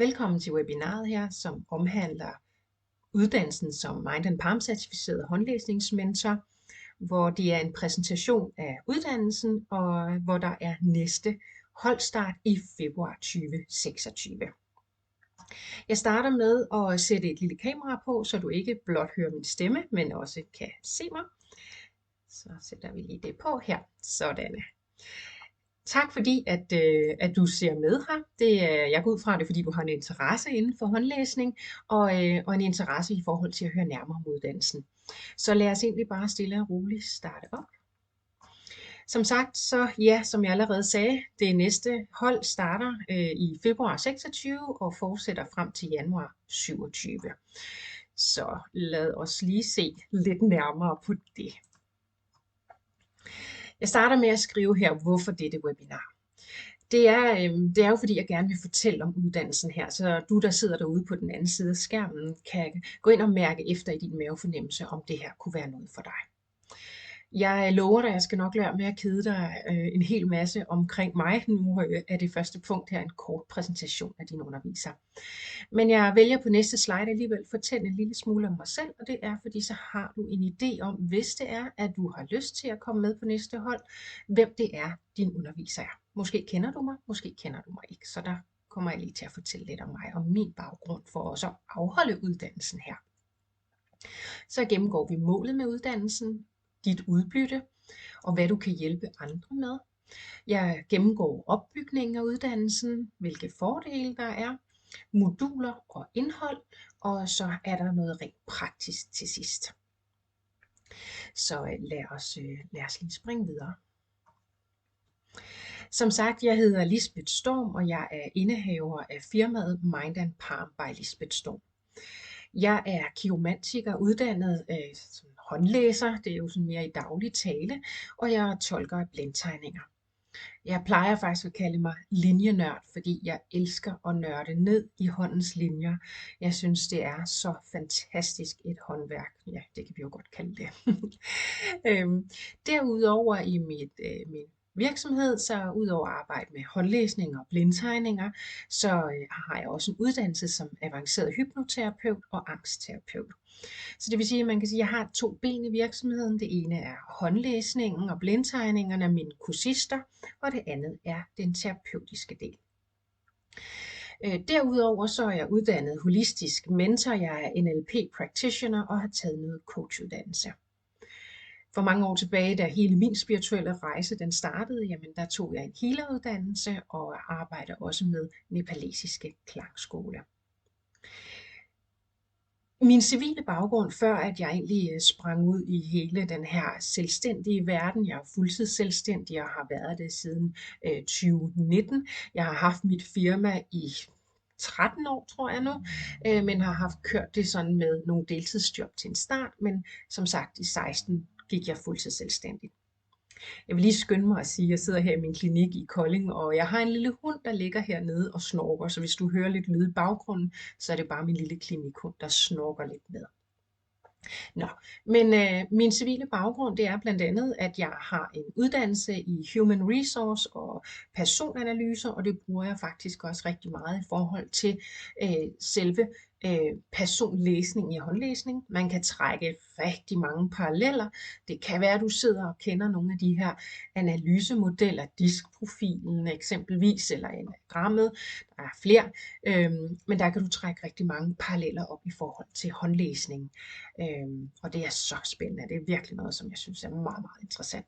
Velkommen til webinaret her, som omhandler uddannelsen som Mind and Palm certificeret håndlæsningsmentor, hvor det er en præsentation af uddannelsen, og hvor der er næste holdstart i februar 2026. Jeg starter med at sætte et lille kamera på, så du ikke blot hører min stemme, men også kan se mig. Så sætter vi lige det på her. Sådan. Tak fordi, at du ser med her. Jeg går ud fra det, fordi du har en interesse inden for håndlæsning, og en interesse i forhold til at høre nærmere om uddannelsen. Så lad os egentlig bare stille og roligt starte op. Som sagt, som jeg allerede sagde, det næste hold starter i februar 26 og fortsætter frem til januar 27. Så lad os lige se lidt nærmere på det. Jeg starter med at skrive her, hvorfor dette webinar. Det er jo fordi, jeg gerne vil fortælle om uddannelsen her, så du, der sidder derude på den anden side af skærmen, kan gå ind og mærke efter i din mavefornemmelse, om det her kunne være noget for dig. Jeg lover dig, jeg skal nok lade være med at kede dig en hel masse omkring mig. Nu er det første punkt her en kort præsentation af din underviser. Men jeg vælger på næste slide alligevel at fortælle en lille smule om mig selv, og det er, fordi så har du en idé om, hvis det er, at du har lyst til at komme med på næste hold, hvem det er, din underviser er. Måske kender du mig, måske kender du mig ikke, så der kommer jeg lige til at fortælle lidt om mig og min baggrund for også at afholde uddannelsen her. Så gennemgår vi målet med uddannelsen, dit udbytte og hvad du kan hjælpe andre med. Jeg gennemgår opbygningen af uddannelsen, hvilke fordele der er, moduler og indhold, og så er der noget rent praktisk til sidst. Så lad os lige springe videre. Som sagt, jeg hedder Lisbeth Storm, og jeg er indehaver af firmaet Mind and Palm by Lisbeth Storm. Jeg er kiromantiker, uddannet som håndlæser, det er jo sådan mere i daglig tale, og jeg tolker af blindtegninger. Jeg plejer faktisk at kalde mig linjenørd, fordi jeg elsker at nørde ned i håndens linjer. Jeg synes, det er så fantastisk et håndværk. Ja, det kan vi jo godt kalde det. Derudover i min virksomhed, så udover at arbejde med håndlæsning og blindtegninger, så har jeg også en uddannelse som avanceret hypnoterapeut og angstterapeut. Så det vil sige, at man kan sige, at jeg har 2 ben i virksomheden. Det ene er håndlæsningen og blindtegningerne af mine kursister, og det andet er den terapeutiske del. Derudover så er jeg uddannet holistisk mentor, jeg er NLP practitioner og har taget noget coachuddannelse. For mange år tilbage, da hele min spirituelle rejse den startede, jamen der tog jeg en healeruddannelse og arbejder også med nepalesiske klangskoler. Min civile baggrund, før at jeg egentlig sprang ud i hele den her selvstændige verden, jeg er fuldtidsselvstændig og har været det siden 2019. Jeg har haft mit firma i 13 år, tror jeg nu, men har haft kørt det sådan med nogle deltidsjob til en start, men som sagt i 16 gik jeg fuldtidsselvstændig. Jeg vil lige skynde mig at sige, at jeg sidder her i min klinik i Kolding, og jeg har en lille hund, der ligger hernede og snorker, så hvis du hører lidt lyd i baggrunden, så er det bare min lille klinikhund, der snorker lidt med. Nå, men min civile baggrund, det er blandt andet, at jeg har en uddannelse i Human Resource og personanalyser, og det bruger jeg faktisk også rigtig meget i forhold til selve personlæsning i håndlæsning. Man kan trække rigtig mange paralleller. Det kan være, at du sidder og kender nogle af de her analysemodeller, diskprofilen eksempelvis, eller enagrammet. Der er flere, men der kan du trække rigtig mange paralleller op i forhold til håndlæsning. Og det er så spændende. Det er virkelig noget, som jeg synes er meget, meget interessant.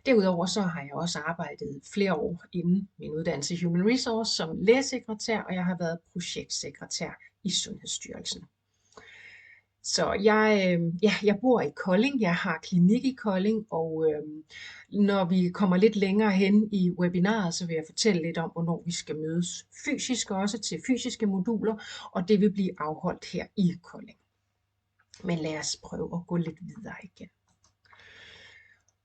Derudover så har jeg også arbejdet flere år inden min uddannelse i Human Resource som lægesekretær, og jeg har været projektsekretær i Sundhedsstyrelsen. Så jeg bor i Kolding, jeg har klinik i Kolding, og når vi kommer lidt længere hen i webinaret, så vil jeg fortælle lidt om, hvornår vi skal mødes fysisk også til fysiske moduler, og det vil blive afholdt her i Kolding. Men lad os prøve at gå lidt videre igen.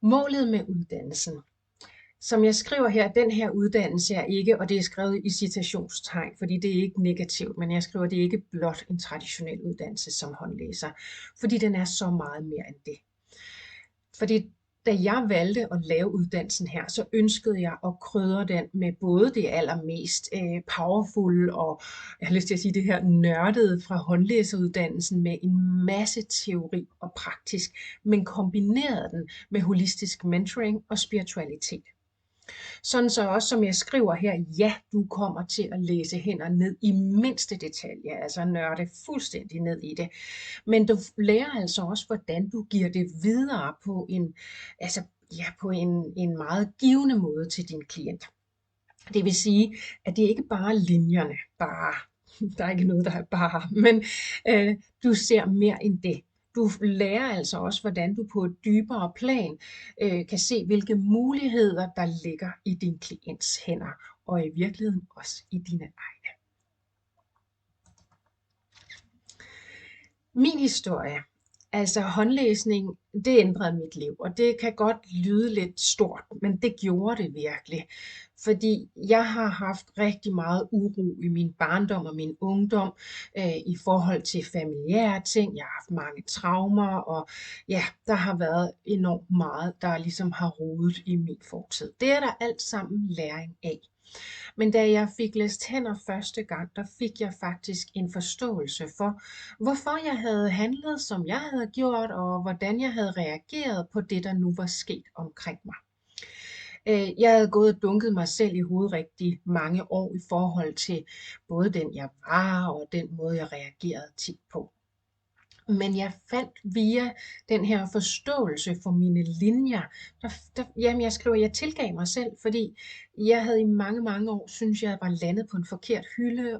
Målet med uddannelsen. Som jeg skriver her, den her uddannelse er ikke, og det er skrevet i citationstegn, fordi det er ikke negativt, men jeg skriver, det er ikke blot en traditionel uddannelse som håndlæser, fordi den er så meget mere end det. Fordi Da jeg valgte at lave uddannelsen her, så ønskede jeg at krydre den med både det allermest powerful og, jeg har lyst til at sige det her, nørdede fra håndlæseruddannelsen med en masse teori og praktisk, men kombinerede den med holistisk mentoring og spiritualitet. Sådan så også, som jeg skriver her, ja, du kommer til at læse hænder ned i mindste detalje, altså nørde fuldstændig ned i det. Men du lærer altså også, hvordan du giver det videre på en meget givende måde til din klient. Det vil sige, at det ikke bare er linjerne, der er ikke noget, der er bare, men du ser mere end det. Du lærer altså også, hvordan du på et dybere plan kan se, hvilke muligheder, der ligger i din klients hænder, og i virkeligheden også i dine egne. Min historie, altså håndlæsning, det ændrede mit liv, og det kan godt lyde lidt stort, men det gjorde det virkelig. Fordi jeg har haft rigtig meget uro i min barndom og min ungdom i forhold til familiære ting. Jeg har haft mange traumer, og ja, der har været enormt meget, der ligesom har rodet i min fortid. Det er der alt sammen læring af. Men da jeg fik læst hænder første gang, der fik jeg faktisk en forståelse for, hvorfor jeg havde handlet, som jeg havde gjort, og hvordan jeg havde reageret på det, der nu var sket omkring mig. Jeg havde gået og dunket mig selv i hovedet rigtig mange år i forhold til både den, jeg var, og den måde, jeg reagerede tit på. Men jeg fandt via den her forståelse for mine linjer, jeg tilgav mig selv, fordi jeg havde i mange, mange år, synes jeg var landet på en forkert hylde,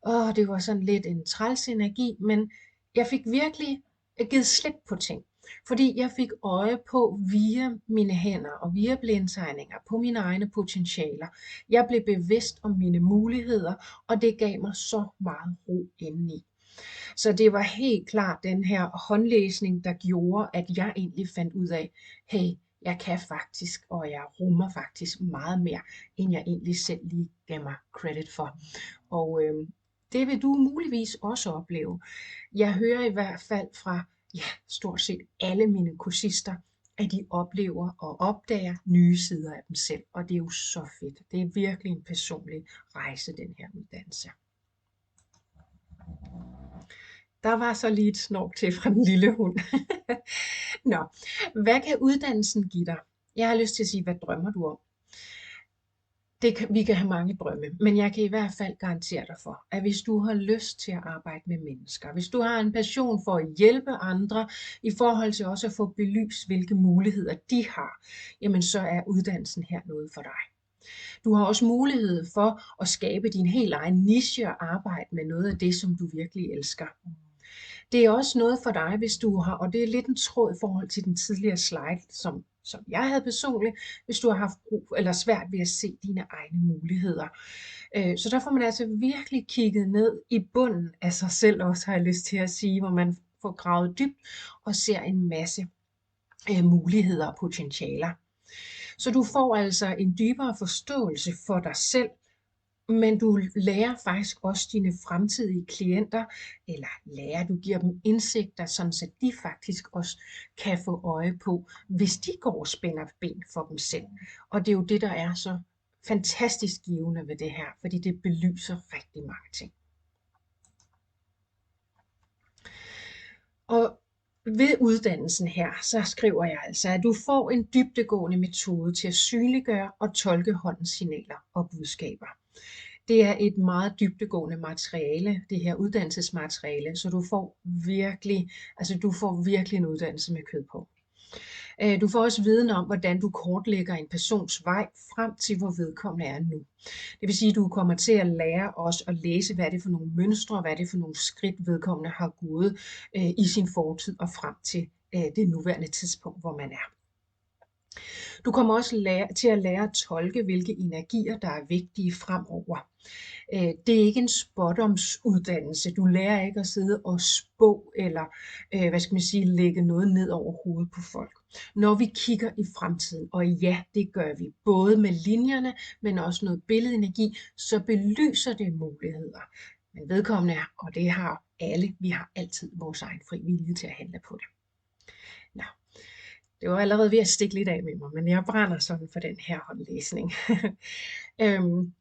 og det var sådan lidt en træls energi, men jeg fik virkelig givet slip på ting. Fordi jeg fik øje på via mine hænder og via blindtegninger på mine egne potentialer. Jeg blev bevidst om mine muligheder, og det gav mig så meget ro indeni. Så det var helt klart den her håndlæsning, der gjorde, at jeg egentlig fandt ud af, hey, jeg kan faktisk, og jeg rummer faktisk meget mere, end jeg egentlig selv lige gav mig credit for. Og det vil du muligvis også opleve. Jeg hører i hvert fald fra stort set alle mine kursister, at de oplever og opdager nye sider af dem selv. Og det er jo så fedt. Det er virkelig en personlig rejse, den her uddannelse. Der var så lige et snork til fra den lille hund. Nå, hvad kan uddannelsen give dig? Jeg har lyst til at sige, hvad drømmer du om? Vi kan have mange drømme, men jeg kan i hvert fald garantere dig for, at hvis du har lyst til at arbejde med mennesker, hvis du har en passion for at hjælpe andre, i forhold til også at få belyst, hvilke muligheder de har, jamen så er uddannelsen her noget for dig. Du har også mulighed for at skabe din helt egen niche og arbejde med noget af det, som du virkelig elsker. Det er også noget for dig, hvis du har, og det er lidt en tråd i forhold til den tidligere slide, som jeg havde personligt, hvis du har haft brug eller svært ved at se dine egne muligheder. Så der får man altså virkelig kigget ned i bunden af sig selv også, har jeg lyst til at sige, hvor man får gravet dybt og ser en masse muligheder og potentialer. Så du får altså en dybere forståelse for dig selv, men du lærer faktisk også dine fremtidige klienter, eller du giver dem indsigter, sådan så de faktisk også kan få øje på, hvis de går og spænder ben for dem selv. Og det er jo det, der er så fantastisk givende ved det her, fordi det belyser rigtig mange ting. Og ved uddannelsen her, så skriver jeg altså, at du får en dybdegående metode til at synliggøre og tolke håndens signaler og budskaber. Det er et meget dybdegående materiale, det her uddannelsesmateriale, så du får virkelig en uddannelse med kød på. Du får også viden om, hvordan du kortlægger en persons vej frem til, hvor vedkommende er nu. Det vil sige, at du kommer til at lære os at læse, hvad det er for nogle mønstre, hvad det er for nogle skridt, vedkommende har gået i sin fortid og frem til det nuværende tidspunkt, hvor man er. Du kommer også til at lære at tolke, hvilke energier, der er vigtige fremover. Det er ikke en spådomsuddannelse. Du lærer ikke at sidde og spå eller lægge noget ned over hovedet på folk. Når vi kigger i fremtiden, og ja, det gør vi både med linjerne, men også noget billedenergi, så belyser det muligheder. Men vedkommende er, og det har alle, vi har altid vores egen fri vilje til at handle på det. Nå. Det var allerede ved at stikke lidt af med mig, men jeg brænder sådan for den her håndlæsning. Øhm,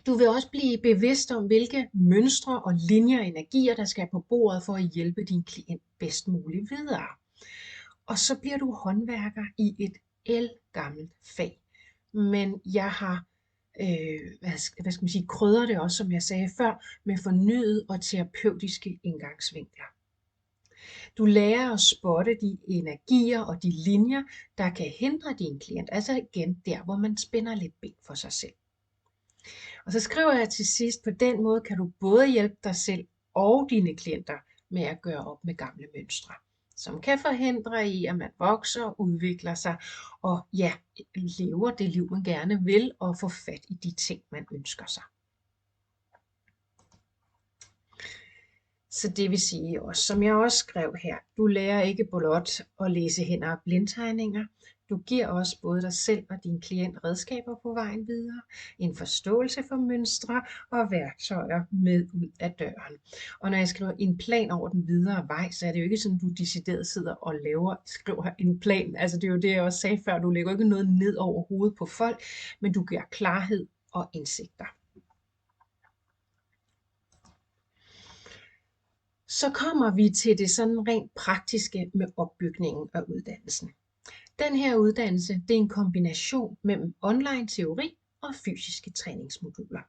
Du vil også blive bevidst om, hvilke mønstre og linjer og energier, der skal på bordet for at hjælpe din klient bedst muligt videre. Og så bliver du håndværker i et ældgammelt fag. Men jeg har hvad skal man sige, krydret det også, som jeg sagde før, med fornyede og terapeutiske indgangsvinkler. Du lærer at spotte de energier og de linjer, der kan hindre din klient. Altså igen, der hvor man spænder lidt ben for sig selv. Og så skriver jeg til sidst, på den måde kan du både hjælpe dig selv og dine klienter med at gøre op med gamle mønstre, som kan forhindre i, at man vokser og udvikler sig, og ja, lever det liv, man gerne vil, og får fat i de ting, man ønsker sig. Så det vil sige også, som jeg også skrev her, du lærer ikke blot at læse hen af blindtegninger. Du giver også både dig selv og din klient redskaber på vejen videre, en forståelse for mønstre og værktøjer med ud af døren. Og når jeg skriver en plan over den videre vej, så er det jo ikke sådan, du decideret sidder og skriver en plan. Altså det er jo det, jeg også sagde før, du lægger ikke noget ned over hovedet på folk, men du giver klarhed og indsigter. Så kommer vi til det sådan rent praktiske med opbygningen af uddannelsen. Den her uddannelse, det er en kombination mellem online teori og fysiske træningsmoduler.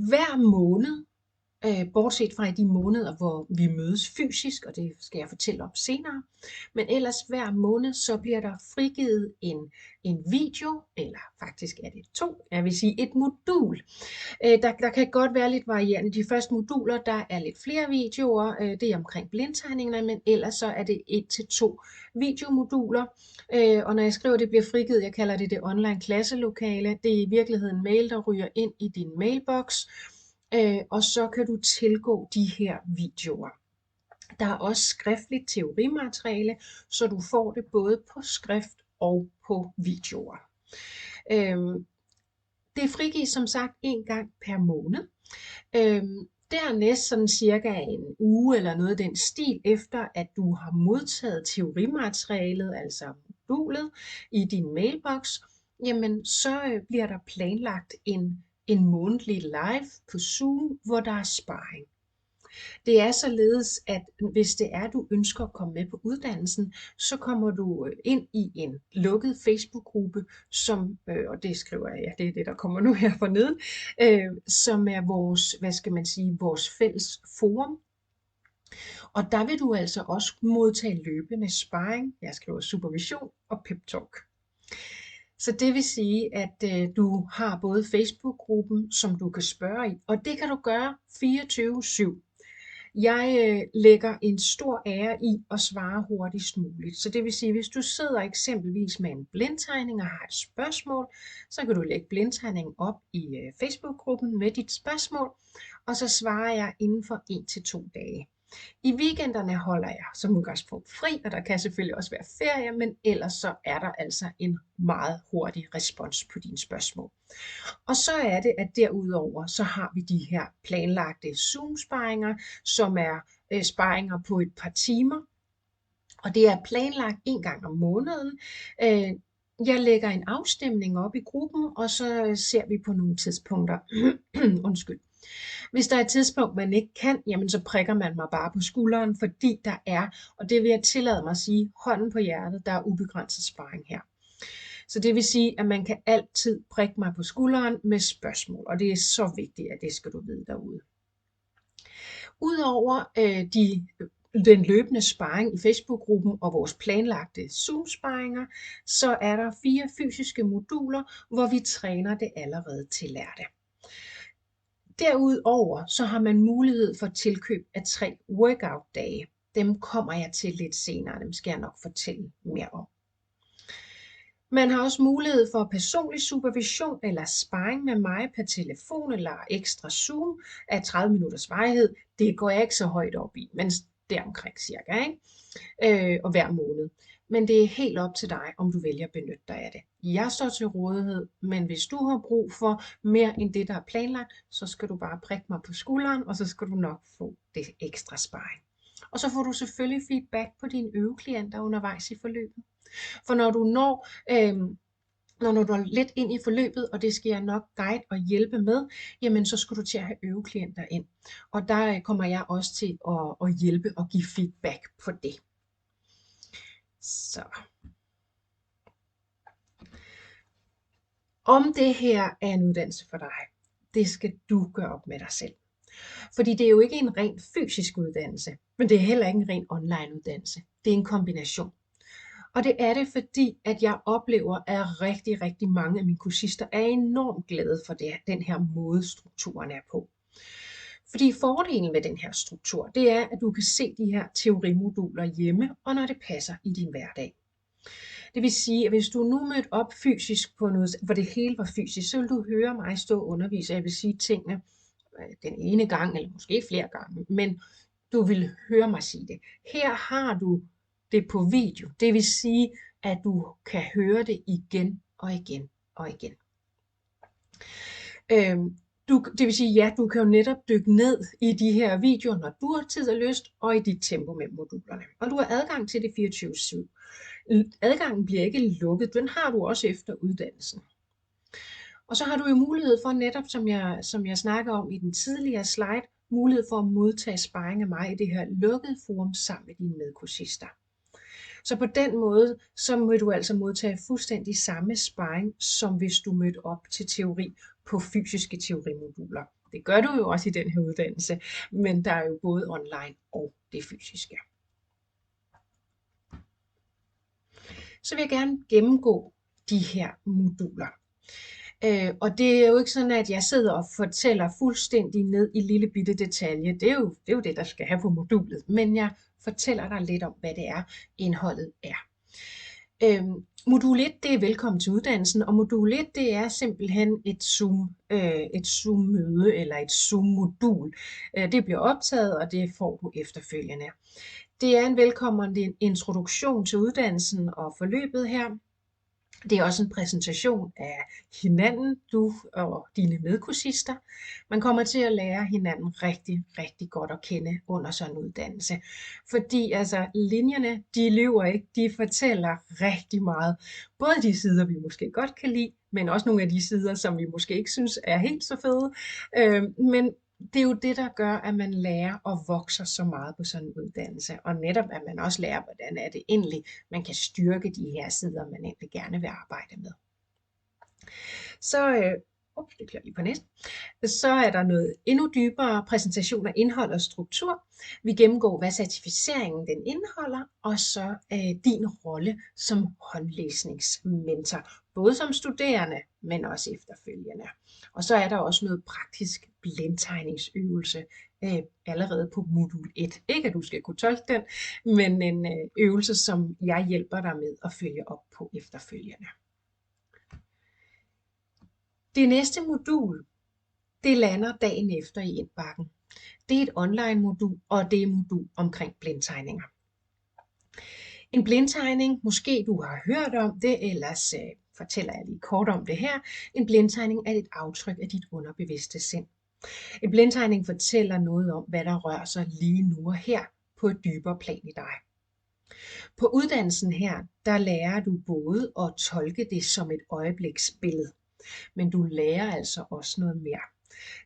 Hver måned, bortset fra i de måneder, hvor vi mødes fysisk, og det skal jeg fortælle om senere, men ellers hver måned, så bliver der frigivet en video, eller faktisk er det 2, jeg vil sige et modul. Der kan godt være lidt varierende. De første moduler, der er lidt flere videoer, det er omkring blindtegningerne, men ellers så er det 1-2 videomoduler. Og når jeg skriver, det bliver frigivet, jeg kalder det online klasselokale, det er i virkeligheden mail, der ryger ind i din mailbox, og så kan du tilgå de her videoer. Der er også skriftligt teorimateriale, så du får det både på skrift og på videoer. Det frigives som sagt en gang per måned. Dernæst sådan cirka en uge eller noget af den stil, efter at du har modtaget teorimaterialet, altså modulet, i din mailbox, jamen så bliver der planlagt en månedlig live på Zoom, hvor der er sparring. Det er således, at hvis det er, du ønsker at komme med på uddannelsen, så kommer du ind i en lukket Facebook-gruppe, som, og det skriver jeg, ja, det er det, der kommer nu her forneden, som er vores fælles forum. Og der vil du altså også modtage løbende sparring, jeg skriver supervision og pep talk. Så det vil sige, at du har både Facebook-gruppen, som du kan spørge i, og det kan du gøre 24/7. Jeg lægger en stor ære i at svare hurtigst muligt. Så det vil sige, hvis du sidder eksempelvis med en blindtegning og har et spørgsmål, så kan du lægge blindtegningen op i Facebook-gruppen med dit spørgsmål, og så svarer jeg inden for 1-2 dage. I weekenderne holder jeg som udgangspunkt fri, og der kan selvfølgelig også være ferie, men ellers så er der altså en meget hurtig respons på dine spørgsmål. Og så er det, at derudover så har vi de her planlagte Zoom-sparringer, som er sparringer på et par timer. Og det er planlagt en gang om måneden. Jeg lægger en afstemning op i gruppen, og så ser vi på nogle tidspunkter. Undskyld. Hvis der er et tidspunkt, man ikke kan, jamen så prikker man mig bare på skulderen, fordi der er, og det vil jeg tillade mig at sige, hånden på hjertet, der er ubegrænset sparring her. Så det vil sige, at man kan altid prikke mig på skulderen med spørgsmål, og det er så vigtigt, at det skal du vide derude. Udover den løbende sparring i Facebook-gruppen og vores planlagte Zoom-sparringer, så er der 4 fysiske moduler, hvor vi træner det allerede til lærte. Derudover så har man mulighed for tilkøb af 3 workout-dage. Dem kommer jeg til lidt senere, dem skal jeg nok fortælle mere om. Man har også mulighed for personlig supervision eller sparring med mig per telefon eller ekstra Zoom af 30 minutters varighed. Det går jeg ikke så højt op i, men deromkring cirka, ikke? Og hver måned. Men det er helt op til dig, om du vælger at benytte dig af det. Jeg står til rådighed, men hvis du har brug for mere end det, der er planlagt, så skal du bare prikke mig på skulderen, og så skal du nok få det ekstra sparring. Og så får du selvfølgelig feedback på dine øveklienter undervejs i forløbet. For når du når lidt ind i forløbet, og det skal jeg nok guide og hjælpe med, jamen så skal du til at have øveklienter ind. Og der kommer jeg også til at hjælpe og give feedback på det. Så. Om det her er en uddannelse for dig, det skal du gøre op med dig selv. Fordi det er jo ikke en ren fysisk uddannelse, men det er heller ikke en ren online uddannelse. Det er en kombination. Og det er det, fordi at jeg oplever, at rigtig, rigtig mange af mine kursister er enormt glade for den her måde, strukturen er på. Fordi fordelen med den her struktur, det er, at du kan se de her teorimoduler hjemme, og når det passer i din hverdag. Det vil sige, at hvis du nu mødte op fysisk på noget, hvor det hele var fysisk, så vil du høre mig stå og undervise, og jeg vil sige tingene den ene gang, eller måske flere gange, men du vil høre mig sige det. Her har du det på video, det vil sige, at du kan høre det igen og igen og igen. Det vil sige, ja, du kan jo netop dykke ned i de her videoer, når du har tid og lyst, og i dit tempo med modulerne. Og du har adgang til det 24/7. Adgangen bliver ikke lukket, den har du også efter uddannelsen. Og så har du jo mulighed for netop, som jeg snakker om i den tidligere slide, mulighed for at modtage sparring af mig i det her lukkede forum sammen med dine medkursister. Så på den måde, så vil du altså modtage fuldstændig samme sparring, som hvis du mødte op til teori på fysiske teorimoduler. Det gør du jo også i den her uddannelse, men der er jo både online og det fysiske. Så vil jeg gerne gennemgå de her moduler. Og det er jo ikke sådan, at jeg sidder og fortæller fuldstændig ned i lille bitte detalje. Det er jo det, der skal have på modulet. Men jeg fortæller dig lidt om, hvad det er, indholdet er. Modul 1, det er velkommen til uddannelsen, og modul 1, det er simpelthen et Zoom-møde eller et Zoom-modul. Det bliver optaget, og det får du efterfølgende. Det er en velkommende introduktion til uddannelsen og forløbet her. Det er også en præsentation af hinanden, du og dine medkursister. Man kommer til at lære hinanden rigtig, rigtig godt at kende under sådan en uddannelse. Fordi altså linjerne, de lyver ikke, de fortæller rigtig meget. Både de sider, vi måske godt kan lide, men også nogle af de sider, som vi måske ikke synes er helt så fede. Men det er jo det, der gør, at man lærer og vokser så meget på sådan en uddannelse. Og netop, at man også lærer, hvordan er det egentlig, man kan styrke de her sider, man egentlig gerne vil arbejde med. Så, det kører lige på næsten. Så er der noget endnu dybere præsentation af indhold og struktur. Vi gennemgår, hvad certificeringen den indeholder, og så din rolle som håndlæsningsmentor. Både som studerende, men også efterfølgende. Og så er der også noget praktisk blindtegningsøvelse allerede på modul 1. Ikke at du skal kunne tolke den, men en øvelse, som jeg hjælper dig med at følge op på efterfølgende. Det næste modul, det lander dagen efter i indbakken. Det er et online modul, og det er et modul omkring blindtegninger. En blindtegning, måske du har hørt om det, ellers fortæller jeg lige kort om det her. En blindtegning er et aftryk af dit underbevidste sind. En blindtegning fortæller noget om, hvad der rører sig lige nu og her på et dybere plan i dig. På uddannelsen her, der lærer du både at tolke det som et øjebliksbillede, men du lærer altså også noget mere.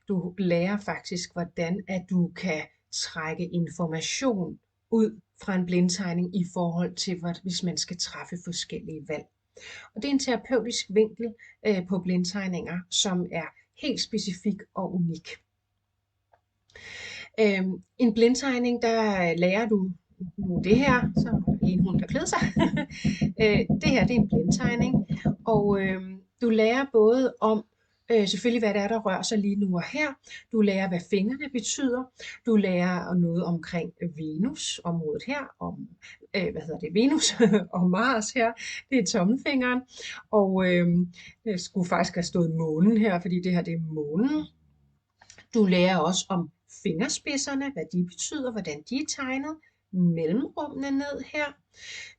Du lærer faktisk, hvordan at du kan trække information ud fra en blindtegning i forhold til, hvis man skal træffe forskellige valg. Og det er en terapeutisk vinkel på blindtegninger, som er helt specifik og unik. En blindtegning, der lærer du det her, så er en hund, der klæder sig. Det her, det er en blindtegning, og du lærer både om selvfølgelig, hvad det er, der rører sig lige nu og her. Du lærer, hvad fingrene betyder. Du lærer noget omkring Venus-området her, om Venus og Mars her. Det er tommelfingeren, og det skulle faktisk have stået månen her, fordi det her, det er månen. Du lærer også om fingerspidserne, hvad de betyder, hvordan de er tegnet, mellemrummene ned her.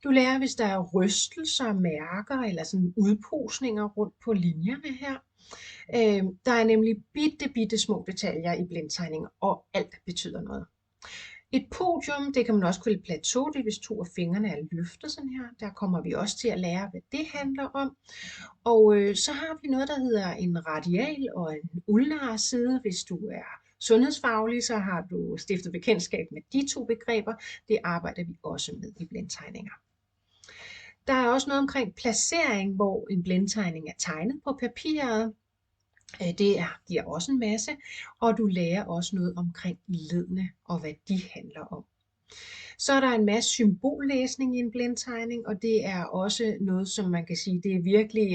Du lærer, hvis der er rystelser, mærker eller sådan udposninger rundt på linjerne her. Der er nemlig bitte små detaljer i blindtegninger, og alt betyder noget. Et podium, det kan man også kalde et plateau, det er hvis to af fingrene er løftet sådan her. Der kommer vi også til at lære, hvad det handler om. Og så har vi noget, der hedder en radial og en ulnar side. Hvis du er sundhedsfaglig, så har du stiftet bekendtskab med de to begreber. Det arbejder vi også med i blindtegninger. Der er også noget omkring placering, hvor en blindtegning er tegnet på papiret. Det giver også en masse, og du lærer også noget omkring leddene og hvad de handler om. Så er der en masse symbollæsning i en blindtegning, og det er også noget, som man kan sige, det er virkelig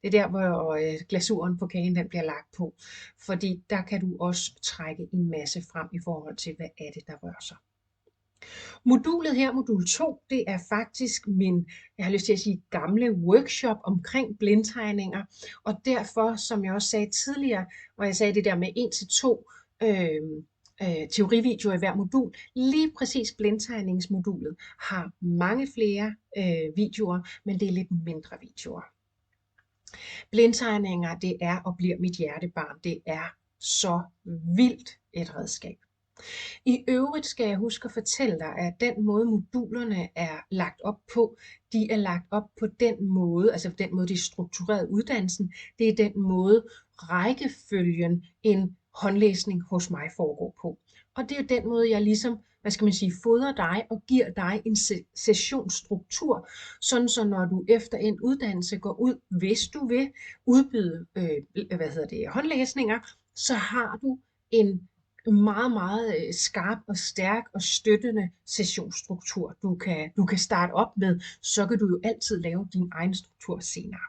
det er der, hvor glasuren på kagen den bliver lagt på. Fordi der kan du også trække en masse frem i forhold til, hvad er det, der rører sig. Modulet her, modul 2, det er faktisk min, jeg har lyst til at sige, gamle workshop omkring blindtegninger. Og derfor, som jeg også sagde tidligere, hvor jeg sagde det der med 1 til 2 teorivideoer i hver modul, lige præcis blindtegningsmodulet har mange flere videoer, men det er lidt mindre videoer. Blindtegninger, det er og bliver mit hjertebarn. Det er så vildt et redskab. I øvrigt skal jeg huske at fortælle dig, at den måde modulerne er lagt op på, de er lagt op på den måde, altså den måde, de er struktureret uddannelsen, det er den måde rækkefølgen en håndlæsning hos mig foregår på. Og det er den måde, jeg ligesom, fodrer dig og giver dig en sessionsstruktur, sådan så når du efter en uddannelse går ud, hvis du vil udbyde håndlæsninger, så har du en meget, meget skarp og stærk og støttende sessionsstruktur, du kan starte op med, så kan du jo altid lave din egen struktur senere.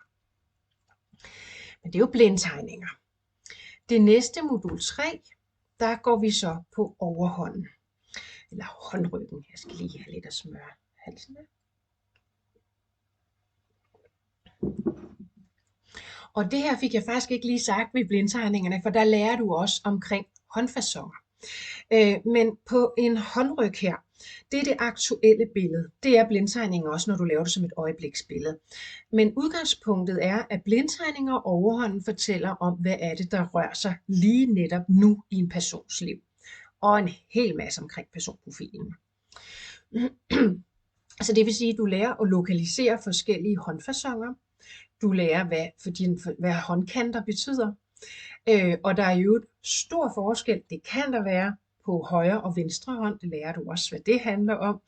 Men det er jo blindtegninger. Det næste modul 3, der går vi så på overhånden, eller håndryggen. Jeg skal lige have lidt at smøre halsen med. Og det her fik jeg faktisk ikke lige sagt ved blindtegningerne, for der lærer du også omkring håndfasoner. Men på en håndryg her, det er det aktuelle billede. Det er blindtegninger også, når du laver det som et øjebliksbillede. Men udgangspunktet er, at blindtegninger og overhånden fortæller om, hvad er det, der rører sig lige netop nu i en persons liv. Og en hel masse omkring personprofilen. Altså det vil sige, at du lærer at lokalisere forskellige håndfasoner. Du lærer, hvad håndkanter betyder. Og der er jo et stor forskel, det kan der være, på højre og venstre hånd. Det lærer du også, hvad det handler om.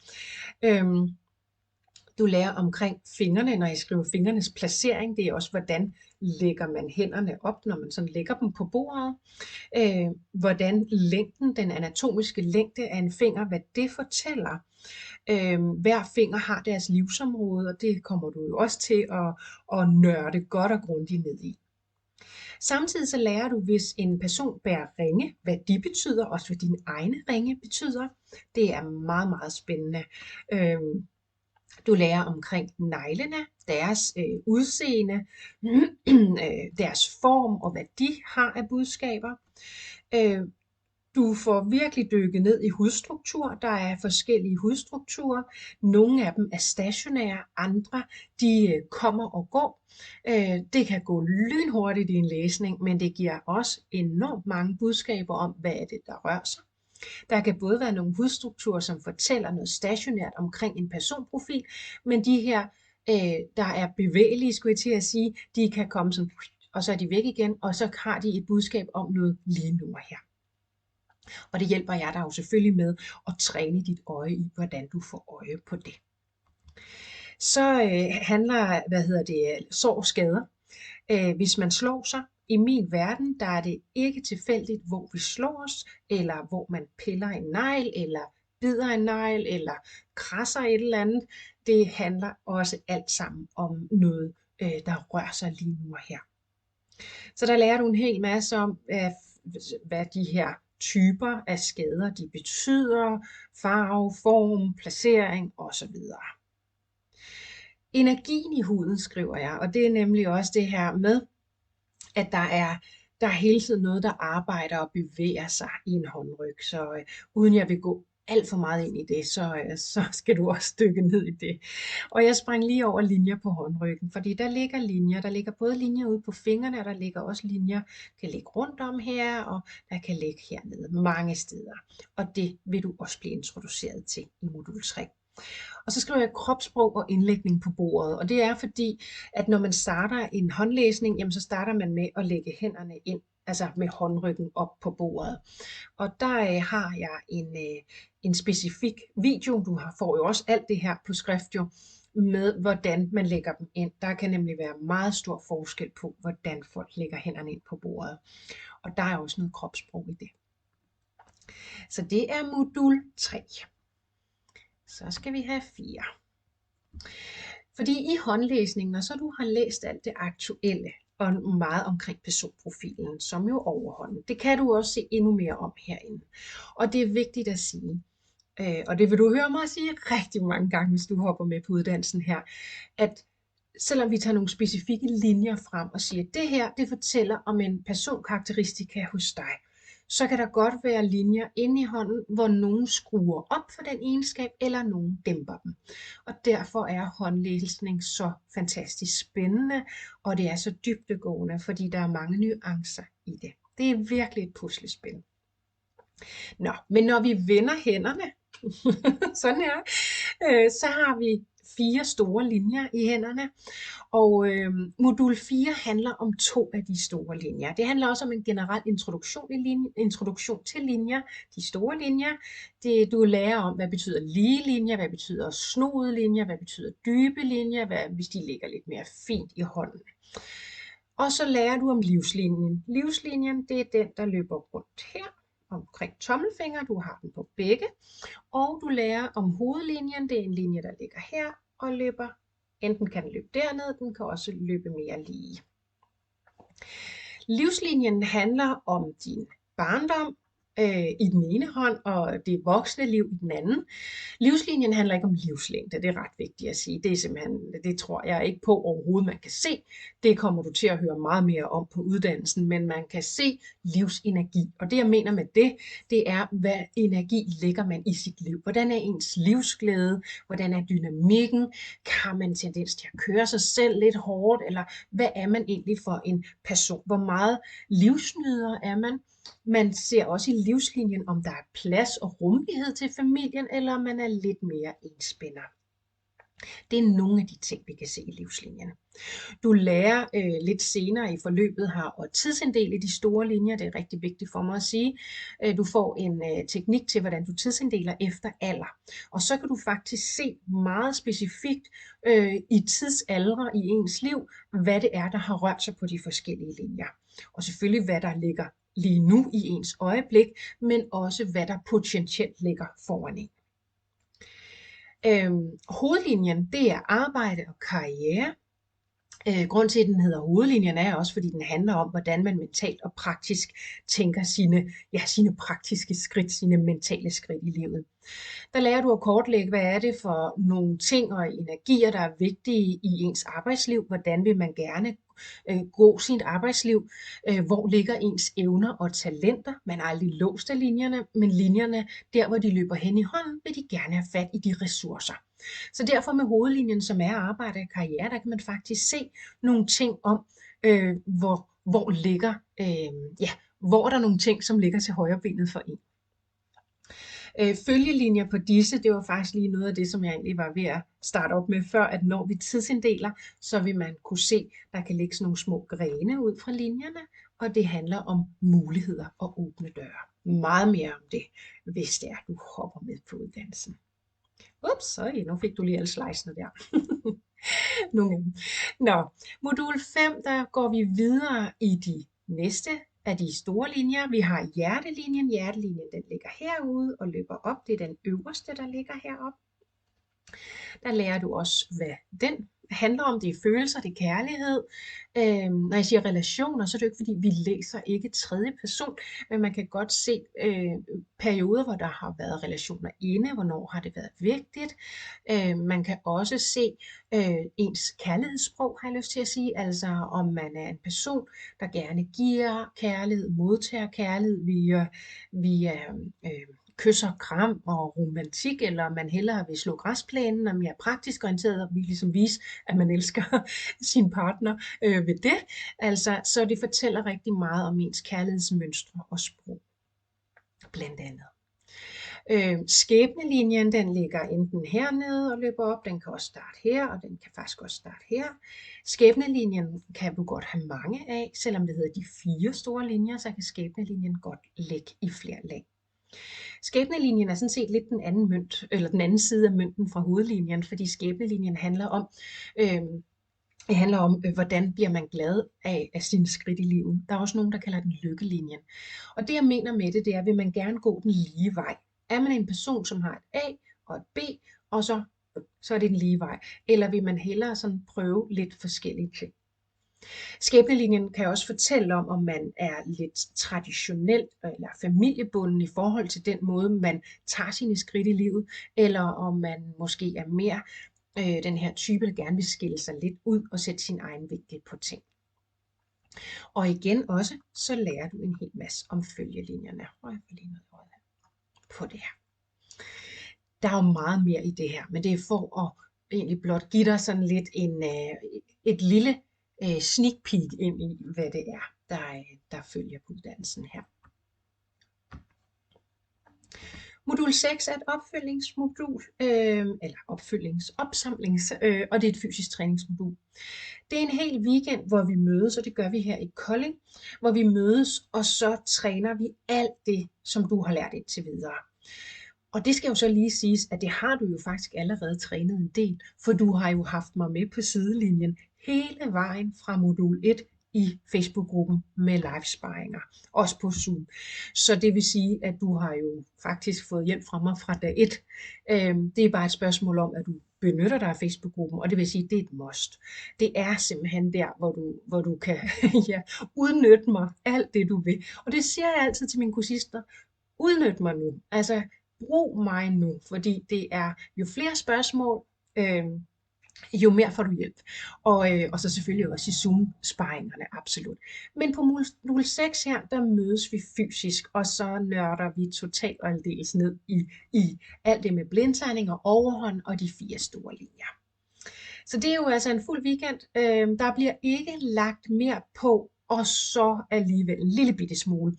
Du lærer omkring fingrene, når jeg skriver fingernes placering. Det er også, hvordan lægger man hænderne op, når man sådan lægger dem på bordet. Hvordan længden, den anatomiske længde af en finger, hvad det fortæller. Hver finger har deres livsområde, og det kommer du jo også til at nørde godt og grundigt ned i. Samtidig så lærer du, hvis en person bærer ringe, hvad de betyder, også hvad dine egne ringe betyder. Det er meget, meget spændende. Du lærer omkring neglene, deres udseende, deres form og hvad de har af budskaber. Du får virkelig dykket ned i hudstruktur. Der er forskellige hudstrukturer. Nogle af dem er stationære, andre de kommer og går. Det kan gå lynhurtigt i en læsning, men det giver også enormt mange budskaber om, hvad er det, der rører sig. Der kan både være nogle hudstrukturer, som fortæller noget stationært omkring en personprofil, men de her, der er bevægelige, skulle jeg til at sige, de kan komme sådan, og så er de væk igen, og så har de et budskab om noget lige nu og her. Og det hjælper jeg dig jo selvfølgelig med at træne dit øje i, hvordan du får øje på det. Så handler, sår og skader. Hvis man slår sig, i min verden, der er det ikke tilfældigt, hvor vi slår os, eller hvor man piller en negl, eller bider en negl, eller krasser et eller andet. Det handler også alt sammen om noget, der rører sig lige nu og her. Så der lærer du en hel masse om, hvad de her typer af skader de betyder, farve, form, placering osv. Energien i huden, skriver jeg, og det er nemlig også det her med, at der er hele tiden noget, der arbejder og bevæger sig i en håndryg. Så uden jeg vil gå alt for meget ind i det, så skal du også dykke ned i det. Og jeg sprang lige over linjer på håndryggen, fordi der ligger linjer. Der ligger både linjer ude på fingrene, og der ligger også linjer, der kan ligge rundt om her, og der kan ligge hernede mange steder. Og det vil du også blive introduceret til i modul 3. Og så skriver jeg kropssprog og indlægning på bordet, og det er fordi, at når man starter en håndlæsning, jamen så starter man med at lægge hænderne ind, altså med håndryggen op på bordet. Og der har jeg en specifik video, får jo også alt det her på skrift jo, med hvordan man lægger dem ind. Der kan nemlig være meget stor forskel på, hvordan folk lægger hænderne ind på bordet. Og der er også noget kropssprog i det. Så det er modul 3. Så skal vi have 4. Fordi i håndlæsningen, når så du har læst alt det aktuelle og meget omkring personprofilen, som jo overhånden, det kan du også se endnu mere om herinde. Og det er vigtigt at sige, og det vil du høre mig sige rigtig mange gange, hvis du hopper med på uddannelsen her, at selvom vi tager nogle specifikke linjer frem og siger, at det her, det fortæller om en personkarakteristika hos dig, så kan der godt være linjer inde i hånden, hvor nogen skruer op for den egenskab, eller nogen dæmper dem. Og derfor er håndlæsning så fantastisk spændende, og det er så dybdegående, fordi der er mange nuancer i det. Det er virkelig et puslespil. Nå, men når vi vender hænderne, sådan her, så har vi 4 store linjer i hænderne, og modul 4 handler om 2 af de store linjer. Det handler også om en generel introduktion til linjer, de store linjer. Du lærer om, hvad betyder lige linjer, hvad betyder snoede linjer, hvad betyder dybe linjer, hvis de ligger lidt mere fint i hånden. Og så lærer du om livslinjen. Livslinjen, det er den, der løber rundt her omkring tommelfinger, du har den på begge, og du lærer om hovedlinjen, det er en linje, der ligger her og løber, enten kan den løbe derned, den kan også løbe mere lige. Livslinjen handler om din barndom i den ene hånd, og det voksne liv i den anden. Livslinjen handler ikke om livslængde, det er ret vigtigt at sige. Det er simpelthen, det tror jeg ikke på overhovedet, man kan se. Det kommer du til at høre meget mere om på uddannelsen, men man kan se livsenergi. Og det jeg mener med det, det er, hvad energi lægger man i sit liv. Hvordan er ens livsglæde? Hvordan er dynamikken? Har man tendens til at køre sig selv lidt hårdt? Eller hvad er man egentlig for en person? Hvor meget livsnyder er man? Man ser også i livslinjen, om der er plads og rummelighed til familien, eller om man er lidt mere enspænder. Det er nogle af de ting, vi kan se i livslinjen. Du lærer lidt senere i forløbet her at tidsinddele de store linjer. Det er rigtig vigtigt for mig at sige. Du får en teknik til, hvordan du tidsinddeler efter alder. Og så kan du faktisk se meget specifikt i tidsaldre i ens liv, hvad det er, der har rørt sig på de forskellige linjer. Og selvfølgelig, hvad der ligger lige nu i ens øjeblik, men også hvad der potentielt ligger foran en. Hovedlinjen, det er arbejde og karriere. Grund til, at den hedder hovedlinjen, er også, fordi den handler om, hvordan man mentalt og praktisk tænker sine praktiske skridt, sine mentale skridt i livet. Der lærer du at kortlægge, hvad er det for nogle ting og energier, der er vigtige i ens arbejdsliv. Hvordan vil man gerne gå sit arbejdsliv? Hvor ligger ens evner og talenter? Man er aldrig låst af linjerne, men linjerne, der hvor de løber hen i hånden, vil de gerne have fat i de ressourcer. Så derfor med hovedlinjen, som er arbejde og karriere, der kan man faktisk se nogle ting om, hvor er der nogle ting, som ligger til højre benet for en. Følgelinjer på disse, det var faktisk lige noget af det, som jeg egentlig var ved at starte op med før, at når vi tidsinddeler, så vil man kunne se, der kan ligge sådan nogle små grene ud fra linjerne, og det handler om muligheder og åbne døre. Meget mere om det, hvis det er, du hopper med på uddannelsen. Ups, nu fik du lige alle slicene der. Nå, modul 5, der går vi videre i de næste af de store linjer. Vi har hjertelinjen. Hjertelinjen, den ligger herude og løber op. Det er den øverste, der ligger heroppe. Der lærer du også, hvad den handler om. Det er følelser, det er kærlighed. Når jeg siger relationer, så er det jo ikke, fordi vi læser ikke tredje person, men man kan godt se perioder, hvor der har været relationer inde, hvornår har det været vigtigt. Man kan også se ens kærlighedssprog, har jeg lyst til at sige, altså om man er en person, der gerne giver kærlighed, modtager kærlighed via kys og kram og romantik, eller man hellere vil slå græsplænen og mere praktisk orienteret og ligesom vise, at man elsker sin partner ved det. Altså, så det fortæller rigtig meget om ens kærlighedsmønstre og sprog, blandt andet. Skæbnelinjen, den ligger enten hernede og løber op, den kan også starte her, og den kan faktisk også starte her. Skæbnelinjen kan du godt have mange af, selvom det hedder de 4 store linjer, så kan skæbnelinjen godt ligge i flere lag. Skæbnelinjen er sådan set lidt den anden mønt, eller den anden side af mønten fra hovedlinjen, fordi skæbnelinjen handler om, hvordan bliver man glad af sine skridt i livet. Der er også nogen, der kalder den lykkelinjen. Og det jeg mener med det, det er, vil man gerne gå den lige vej. Er man en person, som har et A og et B, og så er det den lige vej. Eller vil man hellere sådan prøve lidt forskellige ting. Skæbnelinjen kan også fortælle om man er lidt traditionelt eller familiebunden i forhold til den måde, man tager sine skridt i livet, eller om man måske er mere den her type, der gerne vil skille sig lidt ud og sætte sin egen vinkel på ting. Og igen også, så lærer du en hel masse om følgelinjerne. Og jeg får lige noget på det her. Der er jo meget mere i det her, men det er for at egentlig blot give dig sådan lidt et lille sneak peek ind i, hvad det er, der følger på uddannelsen her. Modul 6 er et opfølgningsmodul, eller opsamlings, og det er et fysisk træningsmodul. Det er en hel weekend, hvor vi mødes, og det gør vi her i Kolding, hvor vi mødes, og så træner vi alt det, som du har lært indtil videre. Og det skal jo så lige siges, at det har du jo faktisk allerede trænet en del, for du har jo haft mig med på sidelinjen hele vejen fra modul 1 i Facebook-gruppen med live-sparringer, også på Zoom. Så det vil sige, at du har jo faktisk fået hjælp fra mig fra dag 1. Det er bare et spørgsmål om, at du benytter dig af Facebook-gruppen, og det vil sige, at det er et must. Det er simpelthen der, hvor du kan udnytte mig alt det, du vil. Og det siger jeg altid til mine kursister. Udnyt mig nu. Altså, brug mig nu, fordi det er jo flere spørgsmål, jo mere får du hjælp. Og så selvfølgelig også i Zoom-sparringerne, absolut. Men på modul 6 her, der mødes vi fysisk, og så nørder vi totalt og aldeles ned i alt det med blindtegning og overhånd og de 4 store linjer. Så det er jo altså en fuld weekend. Der bliver ikke lagt mere på, og så alligevel en lille bitte smule.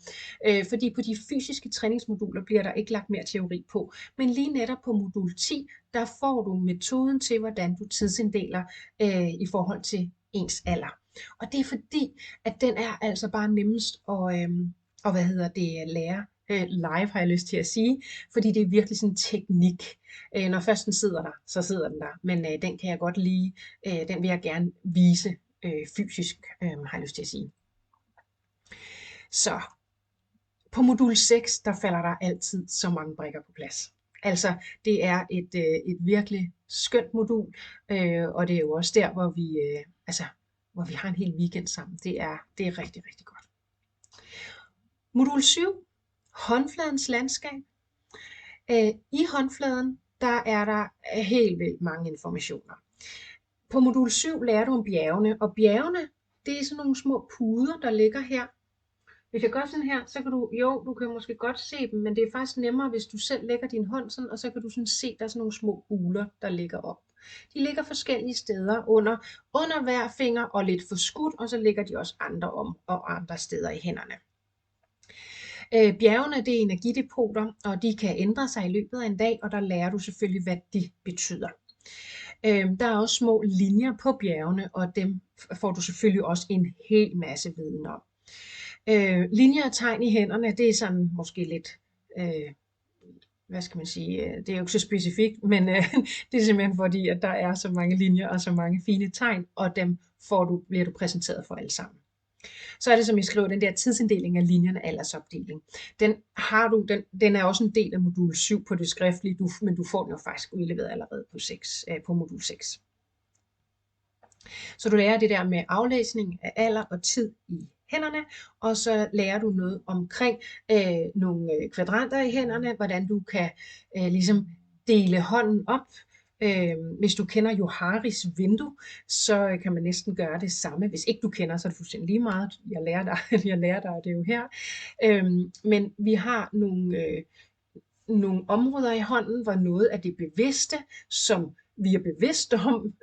Fordi på de fysiske træningsmoduler bliver der ikke lagt mere teori på. Men lige netop på modul 10, der får du metoden til, hvordan du tidsinddeler i forhold til ens alder. Og det er fordi, at den er altså bare nemmest at lære live, har jeg lyst til at sige. Fordi det er virkelig sådan en teknik. Når først den sidder der, så sidder den der. Men den kan jeg godt lide. Den vil jeg gerne vise fysisk, har jeg lyst til at sige. Så på modul 6, der falder der altid så mange brikker på plads. Altså, det er et virkelig skønt modul, og det er jo også der, hvor vi har en hel weekend sammen. Det er rigtig, rigtig godt. Modul 7, håndfladens landskab. I håndfladen, der er der helt vildt mange informationer. På modul 7 lærer du om bjergene, og bjergene, det er sådan nogle små puder, der ligger her. Hvis jeg gør sådan her, så kan du kan måske godt se dem, men det er faktisk nemmere, hvis du selv lægger din hånd sådan, og så kan du sådan se, der er sådan nogle små huler, der ligger op. De ligger forskellige steder under hver finger og lidt forskudt, og så ligger de også andre steder i hænderne. Bjergene, det er energidepoter, og de kan ændre sig i løbet af en dag, og der lærer du selvfølgelig, hvad de betyder. Der er også små linjer på bjergene, og dem får du selvfølgelig også en hel masse viden om. Linjer og tegn i hænderne, det er sådan måske lidt, hvad skal man sige, det er jo ikke så specifikt, men det er simpelthen fordi, at der er så mange linjer og så mange fine tegn, og dem bliver du præsenteret for alle sammen. Så er det, som jeg skriver, den der tidsinddeling af linjerne, aldersopdeling. Den er også en del af modul 7 på det skriftlige, men du får den jo faktisk udleveret allerede på modul 6. Så du lærer det der med aflæsning af alder og tid i hænderne, og så lærer du noget omkring nogle kvadranter i hænderne, hvordan du kan ligesom dele hånden op. Hvis du kender Joharis vindue, så kan man næsten gøre det samme. Hvis ikke du kender, så er det fuldstændig lige meget. Jeg lærer dig det er jo her. Men vi har nogle områder i hånden, hvor noget af det bevidste, som vi er bevidste om,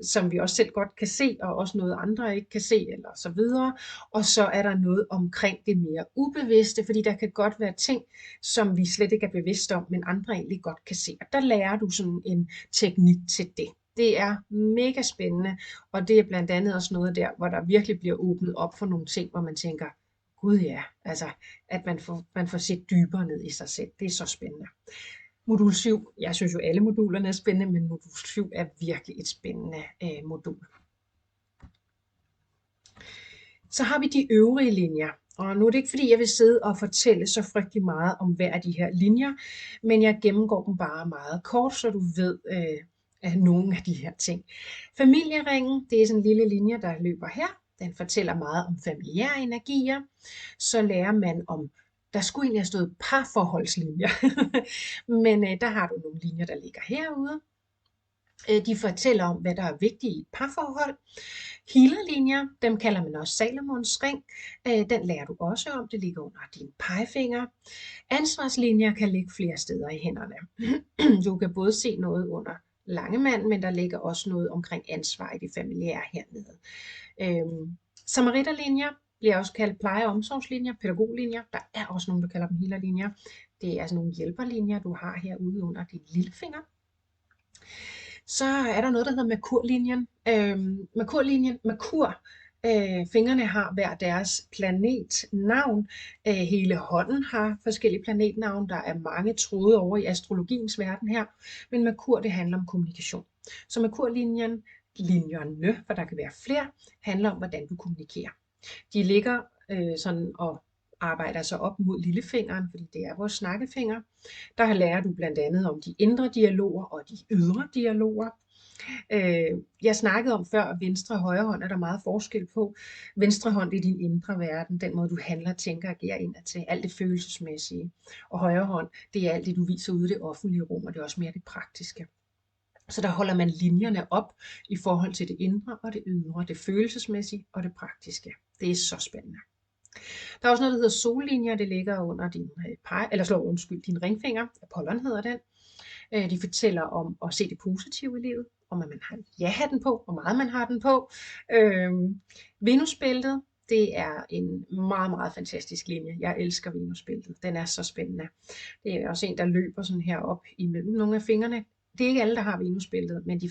som vi også selv godt kan se, og også noget andre ikke kan se, eller så videre. Og så er der noget omkring det mere ubevidste, fordi der kan godt være ting, som vi slet ikke er bevidste om, men andre egentlig godt kan se. Og der lærer du sådan en teknik til det. Det er mega spændende, og det er blandt andet også noget der, hvor der virkelig bliver åbnet op for nogle ting, hvor man tænker, gud ja, altså at man får set dybere ned i sig selv. Det er så spændende. Modul 7, jeg synes jo alle modulerne er spændende, men modul 7 er virkelig et spændende modul. Så har vi de øvrige linjer, og nu er det ikke fordi jeg vil sidde og fortælle så frygtelig meget om hver af de her linjer, men jeg gennemgår dem bare meget kort, så du ved nogle af de her ting. Familieringen, det er sådan en lille linje, der løber her. Den fortæller meget om familiære energier. Så lærer man om, der skulle egentlig have stået parforholdslinjer, men der har du nogle linjer, der ligger herude. De fortæller om, hvad der er vigtigt i et parforhold. Healerlinjer, dem kalder man også Salomons ring. Den lærer du også om, det ligger under dine pegefinger. Ansvarslinjer kan ligge flere steder i hænderne. Du kan både se noget under Langemanden, men der ligger også noget omkring ansvar i det familiære hernede. Samariterlinjer bliver også kaldt pleje- og omsorgslinjer, pædagoglinjer. Der er også nogen, der kalder dem healerlinjer. Det er sådan nogle hjælperlinjer, du har herude under din lillefinger. Så er der noget, der hedder Merkurlinjen. Merkur, fingrene har hver deres planetnavn. Hele hånden har forskellige planetnavn. Der er mange tråde over i astrologiens verden her. Men Merkur, det handler om kommunikation. Så Merkurlinjerne, for der kan være flere, handler om, hvordan du kommunikerer. De ligger sådan og arbejder sig op mod lillefingeren, fordi det er vores snakkefinger. Der lærer du blandt andet om de indre dialoger og de ydre dialoger. Jeg snakkede om før, at venstre og højre hånd er der meget forskel på. Venstre hånd er din indre verden, den måde du handler, tænker og agerer indadtil, alt det følelsesmæssige. Og højre hånd, det er alt det, du viser ude i det offentlige rum, og det er også mere det praktiske. Så der holder man linjerne op i forhold til det indre og det ydre, det følelsesmæssige og det praktiske. Det er så spændende. Der er også noget, der hedder sollinjer, det ligger under din ringfinger, Apollon hedder den. De fortæller om at se det positive i livet, om at man har ja-hatten på, hvor meget man har den på. Venusbæltet, det er en meget, meget fantastisk linje. Jeg elsker Venusbæltet, den er så spændende. Det er også en, der løber sådan her op imellem nogle af fingrene. Det er ikke alle, der har venusbæltet, men de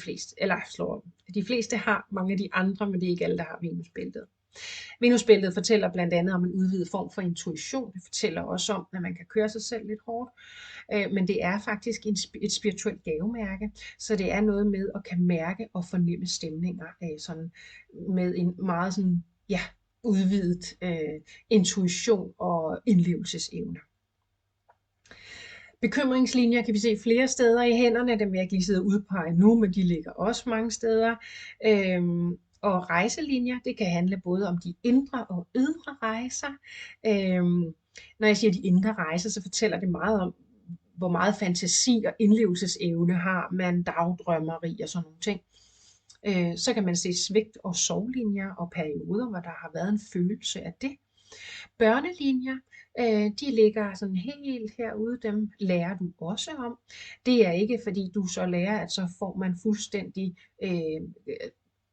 fleste har mange af de andre, men det er ikke alle, der har venusbæltet. Venusbæltet fortæller blandt andet om en udvidet form for intuition. Det fortæller også om, at man kan køre sig selv lidt hårdt. Men det er faktisk et spirituelt gavemærke, så det er noget med at kan mærke og fornemme stemninger sådan med en meget sådan, udvidet intuition og indlevelsesevne. Bekymringslinjer kan vi se flere steder i hænderne, dem vil jeg ikke lige sidde og udpege nu, men de ligger også mange steder. Og rejselinjer, det kan handle både om de indre og ydre rejser. Når jeg siger de indre rejser, så fortæller det meget om, hvor meget fantasi og indlevelsesevne har man, dagdrømmeri og sådan nogle ting. Så kan man se svigt og sovlinjer og perioder, hvor der har været en følelse af det. Børnelinjer, de ligger sådan helt herude, dem lærer du også om. Det er ikke fordi du så lærer, at så får man fuldstændig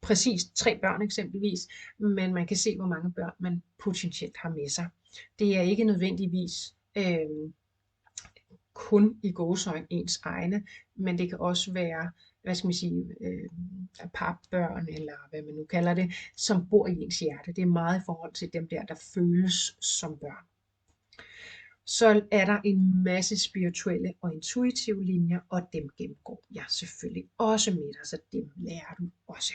præcis 3 børn eksempelvis, men man kan se, hvor mange børn man potentielt har med sig. Det er ikke nødvendigvis kun i gåseøjne ens egne, men det kan også være, papbørn, eller hvad man nu kalder det, som bor i ens hjerte. Det er meget i forhold til dem der føles som børn. Så er der en masse spirituelle og intuitive linjer, og dem gennemgår jeg selvfølgelig også med dig, så dem lærer du også.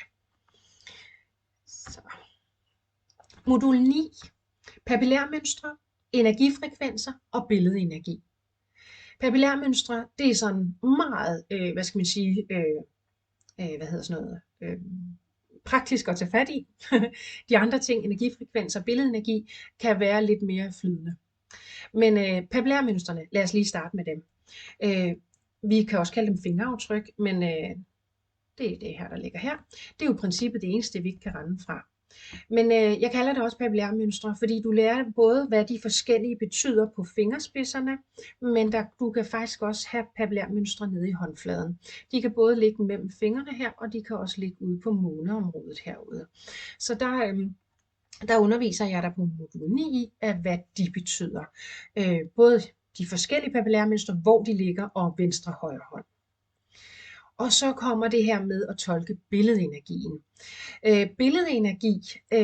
Så. Modul 9. Papillærmønstre, energifrekvenser og billedenergi. Papillærmønstre, det er sådan meget, praktisk at tage fat i. De andre ting, energifrekvenser og billedenergi, kan være lidt mere flydende. Men papillærmønstrene, lad os lige starte med dem. Vi kan også kalde dem fingeraftryk, men det er det her, der ligger her. Det er jo i princippet det eneste, vi ikke kan rende fra. Men jeg kalder det også papillærmønstre, fordi du lærer både, hvad de forskellige betyder på fingerspidserne, men du kan faktisk også have papillærmønstre nede i håndfladen. De kan både ligge mellem fingrene her, og de kan også ligge ude på måneområdet herude. Så der underviser jeg dig på modul 9 i, hvad de betyder. Både de forskellige papillærmønstre, hvor de ligger, og venstre og højre hånd. Og så kommer det her med at tolke billedenergien. Billedenergi,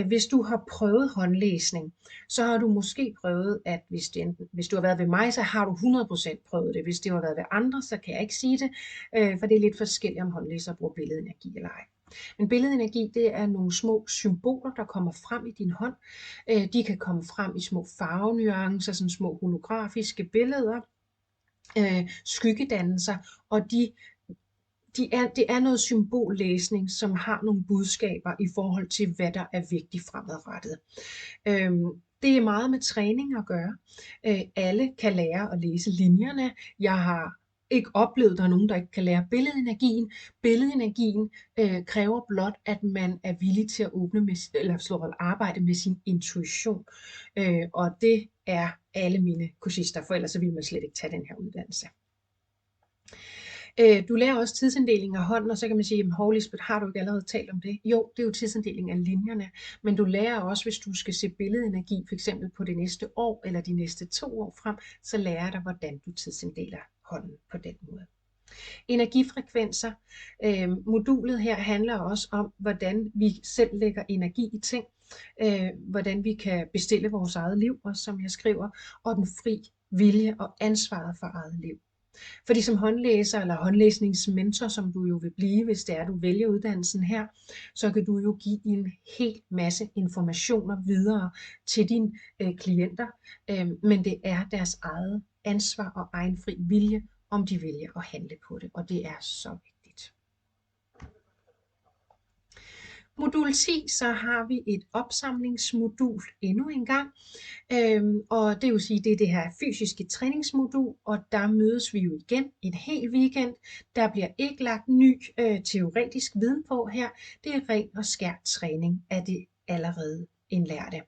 hvis du har prøvet håndlæsning, så har du måske prøvet, at hvis du har været ved mig, så har du 100% prøvet det. Hvis det har været ved andre, så kan jeg ikke sige det, for det er lidt forskelligt, om håndlæser bruger billedenergi eller ej. Men billedenergi, det er nogle små symboler, der kommer frem i din hånd. De kan komme frem i små farvenuancer, sådan små holografiske billeder, skyggedannelser, og det er noget symbollæsning, som har nogle budskaber i forhold til, hvad der er vigtigt fremadrettet. Det er meget med træning at gøre. Alle kan lære at læse linjerne. Jeg har ikke oplevet, at der er nogen, der ikke kan lære billedenergien. Billedenergien kræver blot, at man er villig til at arbejde med sin intuition. Og det er alle mine kursister, for ellers så vil man slet ikke tage den her uddannelse. Du lærer også tidsinddeling af hånden, og så kan man sige, Lisbeth, har du ikke allerede talt om det? Jo, det er jo tidsinddeling af linjerne, men du lærer også, hvis du skal se billedenergi, for eksempel på det næste år, eller de næste 2 år frem, så lærer dig, hvordan du tidsinddeler hånden på den måde. Energifrekvenser. Modulet her handler også om, hvordan vi selv lægger energi i ting, hvordan vi kan bestille vores eget liv, også som jeg skriver, og den fri vilje og ansvaret for eget liv. Fordi som håndlæser eller håndlæsningsmentor, som du jo vil blive, hvis det er, du vælger uddannelsen her, så kan du jo give en hel masse informationer videre til dine klienter, men det er deres eget ansvar og egen fri vilje, om de vælger at handle på det, og det er så vigtigt. Modul 10, så har vi et opsamlingsmodul endnu en gang, og det vil sige, det er det her fysiske træningsmodul, og der mødes vi jo igen en hel weekend. Der bliver ikke lagt ny teoretisk viden på her, det er ren og skær træning af det allerede indlærte.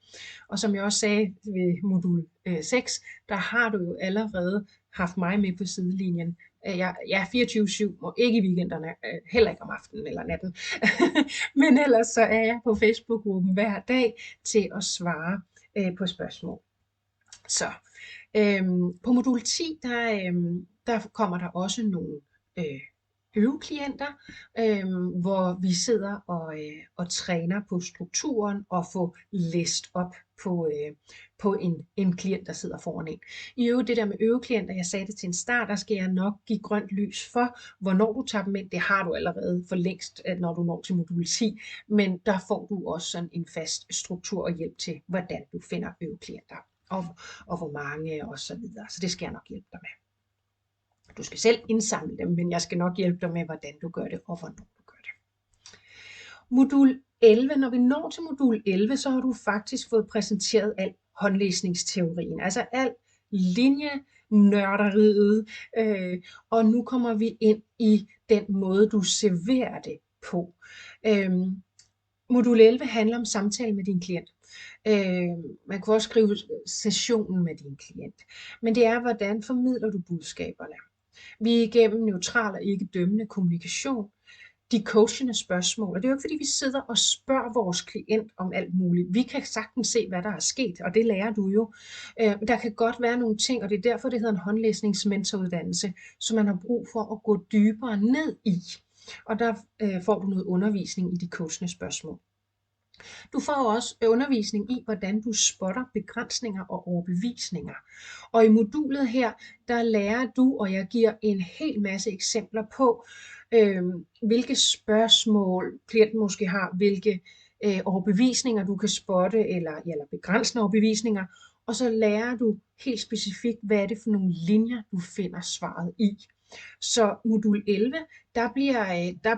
Og som jeg også sagde ved modul 6, der har du jo allerede haft mig med på sidelinjen. Jeg er 24/7, og ikke i weekenderne, heller ikke om aftenen eller natten. Men ellers så er jeg på Facebook-gruppen hver dag til at svare på spørgsmål. Så på modul 10, der kommer der også nogle øveklienter, hvor vi sidder og træner på strukturen og får læst op på en klient, der sidder foran en. I øvrigt det der med øveklienter, jeg sagde det til en start, der skal jeg nok give grønt lys for, hvornår du tager dem ind. Det har du allerede for længst, når du når til modul 10, men der får du også sådan en fast struktur og hjælp til, hvordan du finder øveklienter, og hvor mange og så videre. Så det skal jeg nok hjælpe dig med. Du skal selv indsamle dem, men jeg skal nok hjælpe dig med, hvordan du gør det, og hvornår du gør det. Modul 11. Når vi når til modul 11, så har du faktisk fået præsenteret al håndlæsningsteorien, altså al linjenørderiet, og nu kommer vi ind i den måde, du serverer det på. Modul 11 handler om samtale med din klient. Man kan også skrive sessionen med din klient, men det er, hvordan formidler du budskaberne. Vi er igennem neutral og ikke dømmende kommunikation, de coachende spørgsmål, og det er jo ikke fordi vi sidder og spørger vores klient om alt muligt. Vi kan sagtens se, hvad der er sket, og det lærer du jo. Der kan godt være nogle ting, og det er derfor, det hedder en håndlæsningsmentoruddannelse, som man har brug for at gå dybere ned i. Og der får du noget undervisning i de coachende spørgsmål. Du får også undervisning i, hvordan du spotter begrænsninger og overbevisninger. Og i modulet her, der lærer du, og jeg giver en hel masse eksempler på, hvilke spørgsmål klienten måske har, hvilke overbevisninger du kan spotte, eller begrænsende overbevisninger. Og så lærer du helt specifikt, hvad er det for nogle linjer, du finder svaret i. Så modul 11, der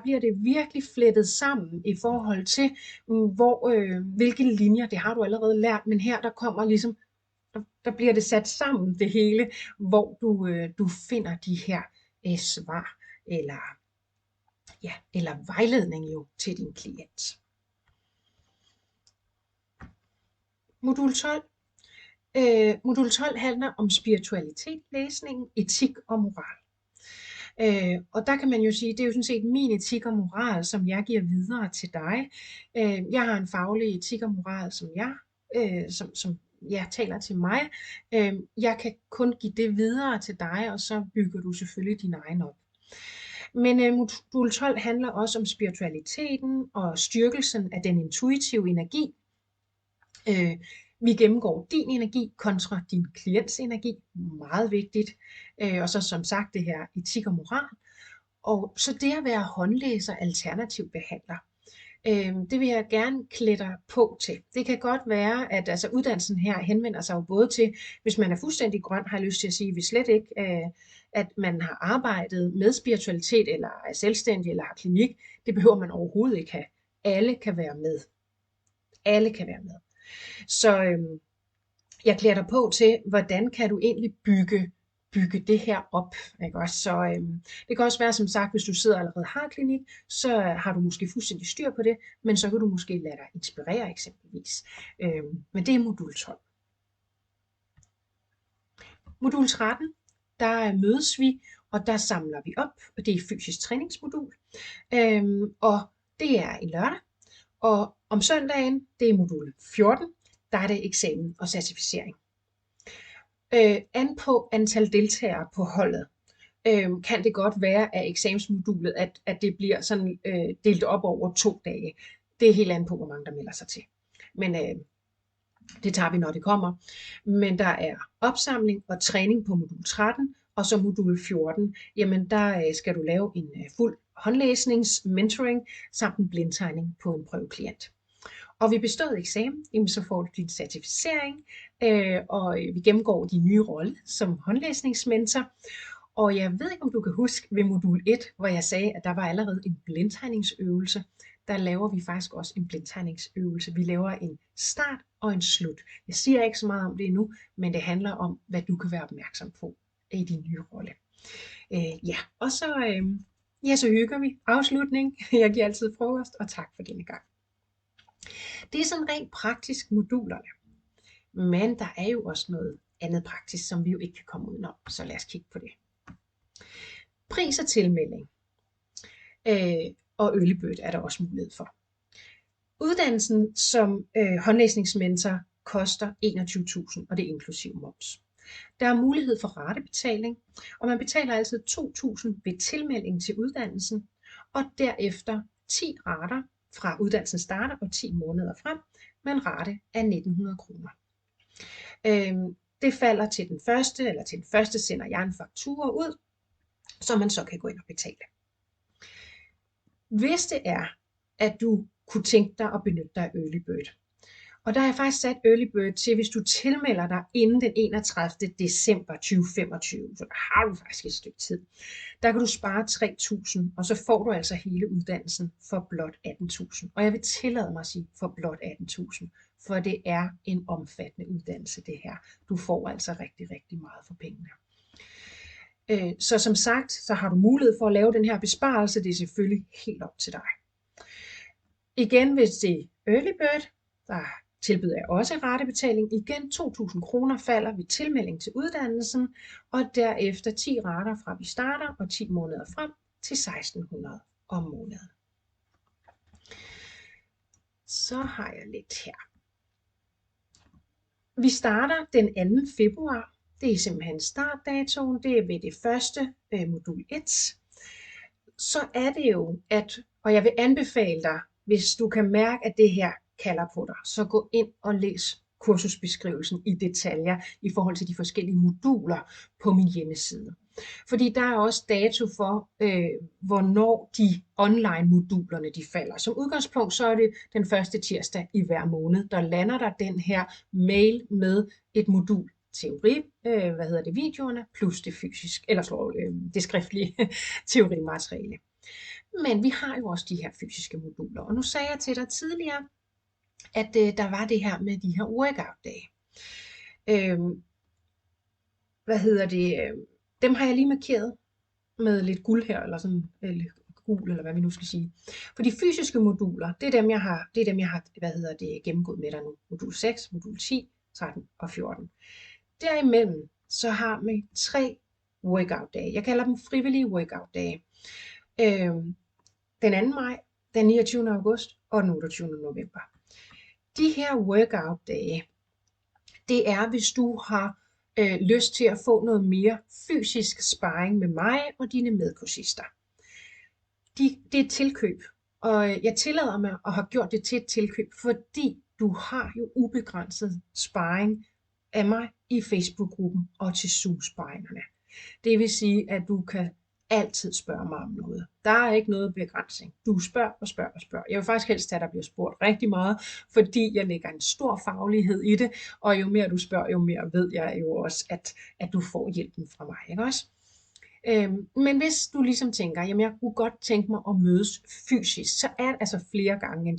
bliver det virkelig flettet sammen i forhold til, hvilke linjer, det har du allerede lært, men her der kommer ligesom, der bliver det sat sammen det hele, hvor du finder de her svar, eller vejledning jo til din klient. Modul 12. Modul 12 handler om spiritualitet, læsning, etik og moral. Og der kan man jo sige, det er jo sådan set min etik og moral, som jeg giver videre til dig. Jeg har en faglig etik og moral, som jeg taler til mig. Jeg kan kun give det videre til dig, og så bygger du selvfølgelig din egen op. Men modul 12 handler også om spiritualiteten og styrkelsen af den intuitive energi. Vi gennemgår din energi kontra din klients energi, meget vigtigt. Og så som sagt det her etik og moral. Og så det at være håndlæser, alternativ behandler, det vil jeg gerne klæde dig på til. Det kan godt være, at altså, uddannelsen her henvender sig jo både til, hvis man er fuldstændig grøn, har jeg lyst til at sige, vi slet ikke, at man har arbejdet med spiritualitet, eller er selvstændig, eller har klinik. Det behøver man overhovedet ikke have. Alle kan være med. Alle kan være med. Så jeg klæder dig på til, hvordan kan du egentlig bygge det her op. Ikke også? Så det kan også være, som sagt, hvis du sidder og allerede har klinik, så har du måske fuldstændig styr på det, men så kan du måske lade dig inspirere eksempelvis. Men det er modul 12. Modul 13, der mødes vi, og der samler vi op, og det er fysisk træningsmodul. Og det er en lørdag, og om søndagen, det er modul 14, der er det eksamen og certificering. An på antal deltagere på holdet, kan det godt være af eksamensmodulet, at det bliver sådan delt op over 2 dage. Det er helt an på, hvor mange der melder sig til. Men det tager vi, når det kommer. Men der er opsamling og træning på modul 13, og så modul 14, jamen der skal du lave en fuld håndlæsnings-mentoring samt en blindtegning på en prøveklient. Og ved bestået eksamen, jamen så får du din certificering, og vi gennemgår din nye rolle som håndlæsningsmentor. Og jeg ved ikke, om du kan huske ved modul 1, hvor jeg sagde, at der var allerede en blindtegningsøvelse. Der laver vi faktisk også en blindtegningsøvelse. Vi laver en start og en slut. Jeg siger ikke så meget om det endnu, men det handler om, hvad du kan være opmærksom på i din nye rolle. Og så hygger vi. Afslutning. Jeg giver altid frokost, og tak for denne gang. Det er sådan rent praktisk modulerne. Men der er jo også noget andet praktisk, som vi jo ikke kan komme udenom. Så lad os kigge på det. Pris og tilmelding. Og early bird er der også mulighed for. Uddannelsen som håndlæsningsmentor koster 21.000, og det er inklusiv moms. Der er mulighed for ratebetaling, og man betaler altid 2.000 ved tilmelding til uddannelsen, og derefter 10 rater fra uddannelsen starter og 10 måneder frem, med en rate af 1.900 kroner. Det falder til den første, sender jeg en faktura ud, så man så kan gå ind og betale. Hvis det er, at du kunne tænke dig at benytte dig af Early Bird, og der har jeg faktisk sat Early Bird til, hvis du tilmelder dig inden den 31. december 2025, så der har du faktisk et stykke tid. Der kan du spare 3.000, og så får du altså hele uddannelsen for blot 18.000. Og jeg vil tillade mig at sige for blot 18.000, for det er en omfattende uddannelse det her. Du får altså rigtig, rigtig meget for pengene. Så som sagt, så har du mulighed for at lave den her besparelse. Det er selvfølgelig helt op til dig. Igen, hvis det er Early Bird, der tilbyder jeg også ratebetaling. Igen 2.000 kroner falder ved tilmelding til uddannelsen, og derefter 10 rater fra vi starter og 10 måneder frem til 1.600 om måneden. Så har jeg lidt her. Vi starter den 2. februar. Det er simpelthen startdatoen. Det er ved det første modul 1. Så er det jo, og jeg vil anbefale dig, hvis du kan mærke, at det her kalder på dig, så gå ind og læs kursusbeskrivelsen i detaljer i forhold til de forskellige moduler på min hjemmeside. Fordi der er også dato for, hvornår de online modulerne de falder. Som udgangspunkt så er det den første tirsdag i hver måned, der lander der den her mail med et modul teori, videoerne, plus det fysiske, det skriftlige teorimateriale. Men vi har jo også de her fysiske moduler, og nu sagde jeg til dig tidligere, at der var det her med de her workout-dage. Dem har jeg lige markeret med lidt guld her, eller sådan gul, eller hvad vi nu skal sige. For de fysiske moduler, det er dem, jeg har gennemgået med dig nu. Modul 6, modul 10, 13 og 14. Derimellem, så har vi 3 workout-dage. Jeg kalder dem frivillige workout-dage. Den 2. maj, den 29. august og den 28. november. De her workout-dage, det er, hvis du har lyst til at få noget mere fysisk sparring med mig og dine medkursister. Det er et tilkøb, og jeg tillader mig at have gjort det til et tilkøb, fordi du har jo ubegrænset sparring af mig i Facebook-gruppen og til Zoom-sparringerne. Det vil sige, at du kan altid spørge mig om noget. Der er ikke noget begrænsning. Du spørger og spørger og spørger. Jeg vil faktisk helst have, at der bliver spurgt rigtig meget, fordi jeg lægger en stor faglighed i det, og jo mere du spørger, jo mere ved jeg jo også, at du får hjælpen fra mig. Ikke også? Men hvis du ligesom tænker, jamen jeg kunne godt tænke mig at mødes fysisk, så er det altså flere gange end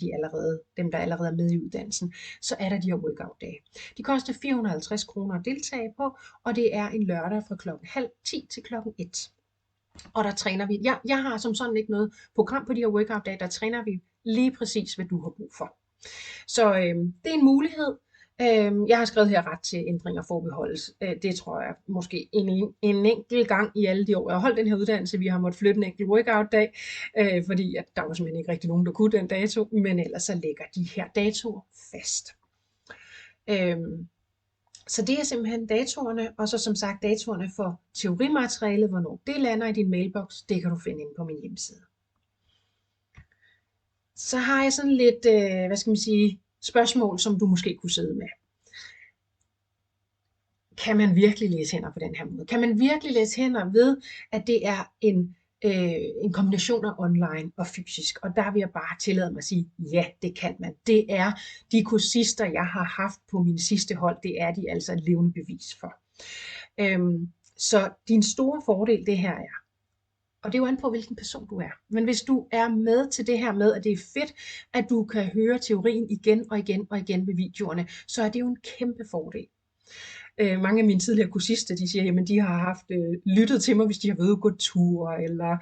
dem, der allerede er med i uddannelsen, så er der de her workout-dage. De koster 450 kroner at deltage på, og det er en lørdag fra klokken 9:30 til klokken 1. Og der træner vi, jeg har som sådan ikke noget program på de her workout-dage, der træner vi lige præcis, hvad du har brug for. Så det er en mulighed. Jeg har skrevet her ret til ændring og forbeholdes. Det tror jeg måske en enkelt gang i alle de år. Jeg har holdt den her uddannelse, vi har måttet flytte en enkelt workout-dag, fordi at der var simpelthen ikke rigtig nogen, der kunne den dato, men ellers så ligger de her datoer fast. Så det er simpelthen datoerne, og så som sagt datoerne for teorimaterialet, hvornår det lander i din mailbox, det kan du finde inde på min hjemmeside. Så har jeg sådan lidt, spørgsmål, som du måske kunne sidde med. Kan man virkelig læse hænder på den her måde? Kan man virkelig læse hænder ved, at det er en kombination af online og fysisk? Og der vil jeg bare tillade mig at sige, ja, det kan man. Det er de kursister, jeg har haft på min sidste hold, det er de altså et levende bevis for. Så din store fordel, det her er, og det er jo an på, hvilken person du er. Men hvis du er med til det her med, at det er fedt, at du kan høre teorien igen og igen og igen ved videoerne, så er det jo en kæmpe fordel. Mange af mine tidligere kursister, de siger, at de har haft lyttet til mig, hvis de har været ude at gå ture, eller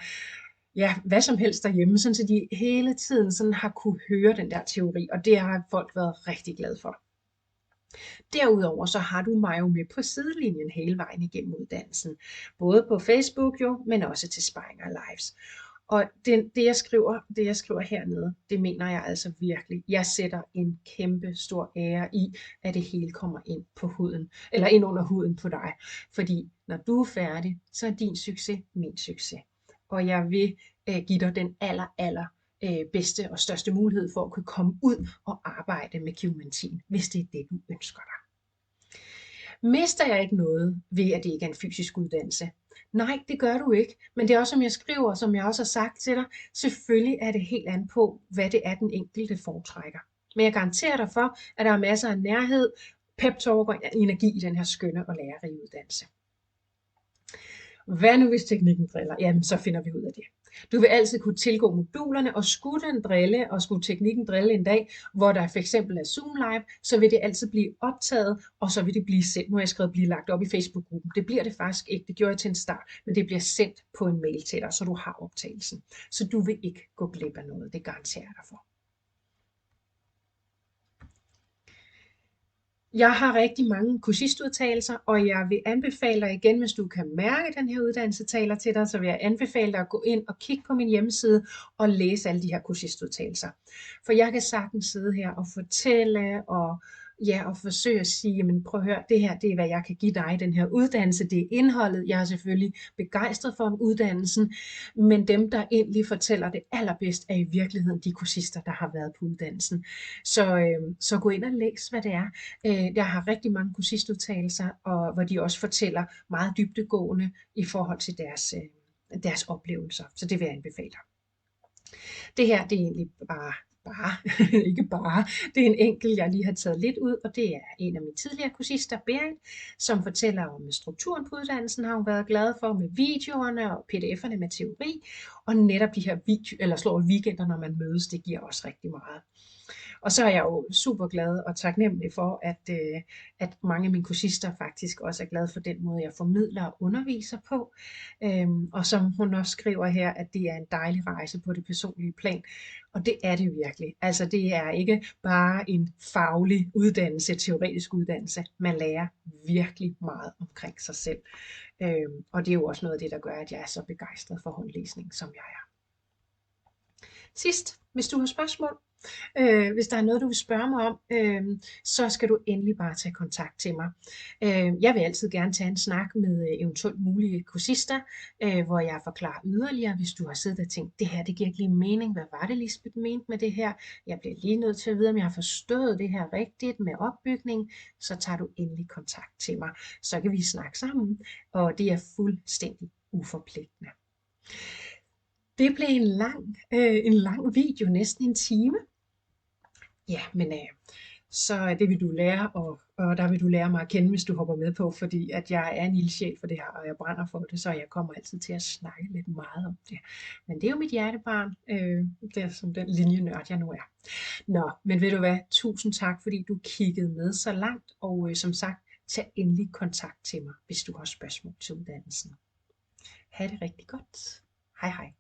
ja, hvad som helst derhjemme, sådan så de hele tiden sådan har kunne høre den der teori, og det har folk været rigtig glade for. Derudover så har du mig jo med på sidelinjen hele vejen igennem uddannelsen. Både på Facebook jo, men også til sparring og lives. Og det jeg skriver hernede, det mener jeg altså virkelig. Jeg sætter en kæmpe stor ære i, at det hele kommer ind på huden, eller ind under huden på dig. Fordi når du er færdig, så er din succes min succes. Og jeg vil give dig den aller bedste og største mulighed for at kunne komme ud og arbejde med kiromantin, hvis det er det, du ønsker dig. Mister jeg ikke noget ved, at det ikke er en fysisk uddannelse? Nej, det gør du ikke. Men det er også, som jeg skriver, som jeg også har sagt til dig, selvfølgelig er det helt an på, hvad det er, den enkelte foretrækker. Men jeg garanterer dig for, at der er masser af nærhed, pep-talk og energi i den her skønne og lærerige uddannelse. Hvad nu hvis teknikken driller? Jamen, så finder vi ud af det. Du vil altid kunne tilgå modulerne, og skulle den drille, og skulle teknikken drille en dag, hvor der for eksempel er Zoom Live, så vil det altid blive optaget, og så vil det blive sendt. Nu har jeg skrevet blive lagt op i Facebook-gruppen. Det bliver det faktisk ikke. Det gjorde jeg til en start, men det bliver sendt på en mail til dig, så du har optagelsen. Så du vil ikke gå glip af noget. Det garanterer jeg dig for. Jeg har rigtig mange kursistudtalelser, og jeg vil anbefale dig igen, hvis du kan mærke, at den her uddannelse taler til dig, så vil jeg anbefale dig at gå ind og kigge på min hjemmeside og læse alle de her kursistudtalelser. For jeg kan sagtens sidde her og fortælle og forsøge at sige, jamen prøv at høre, det her, det er hvad jeg kan give dig, den her uddannelse, det er indholdet. Jeg er selvfølgelig begejstret for uddannelsen, men dem, der egentlig fortæller det allerbedst, er i virkeligheden de kursister, der har været på uddannelsen. Så gå ind og læs, hvad det er. Jeg har rigtig mange kursistudtalelser, og hvor de også fortæller meget dybdegående i forhold til deres oplevelser. Så det vil jeg anbefale dig. Det her, det er egentlig ikke bare, det er en enkelt, jeg lige har taget lidt ud, og det er en af mine tidligere kursister, Berit, som fortæller om strukturen på uddannelsen, har hun været glad for med videoerne og pdf'erne med teori, og netop de her weekender, når man mødes, det giver også rigtig meget. Og så er jeg jo super glad og taknemmelig for, at mange af mine kursister faktisk også er glade for den måde, jeg formidler og underviser på. Og som hun også skriver her, at det er en dejlig rejse på det personlige plan. Og det er det virkelig. Altså det er ikke bare en faglig uddannelse, teoretisk uddannelse. Man lærer virkelig meget omkring sig selv. Og det er jo også noget af det, der gør, at jeg er så begejstret for håndlæsning, som jeg er. Sidst, hvis du har spørgsmål, hvis der er noget, du vil spørge mig om, så skal du endelig bare tage kontakt til mig. Jeg vil altid gerne tage en snak med eventuelt mulige kursister, hvor jeg forklarer yderligere, hvis du har siddet og tænkt, det her det giver ikke lige mening, hvad var det Lisbeth mente med det her? Jeg bliver lige nødt til at vide, om jeg har forstået det her rigtigt med opbygning, så tager du endelig kontakt til mig. Så kan vi snakke sammen, og det er fuldstændig uforpligtende. Det blev en lang video, næsten en time. Ja, men så det vil du lære, og der vil du lære mig at kende, hvis du hopper med på, fordi at jeg er en ildsjæl for det her, og jeg brænder for det, så jeg kommer altid til at snakke lidt meget om det. Men det er jo mit hjertebarn, det er som den linjenørd, jeg nu er. Nå, men ved du hvad, tusind tak, fordi du kiggede med så langt, og som sagt, tag endelig kontakt til mig, hvis du har spørgsmål til uddannelsen. Ha' det rigtig godt. Hej hej.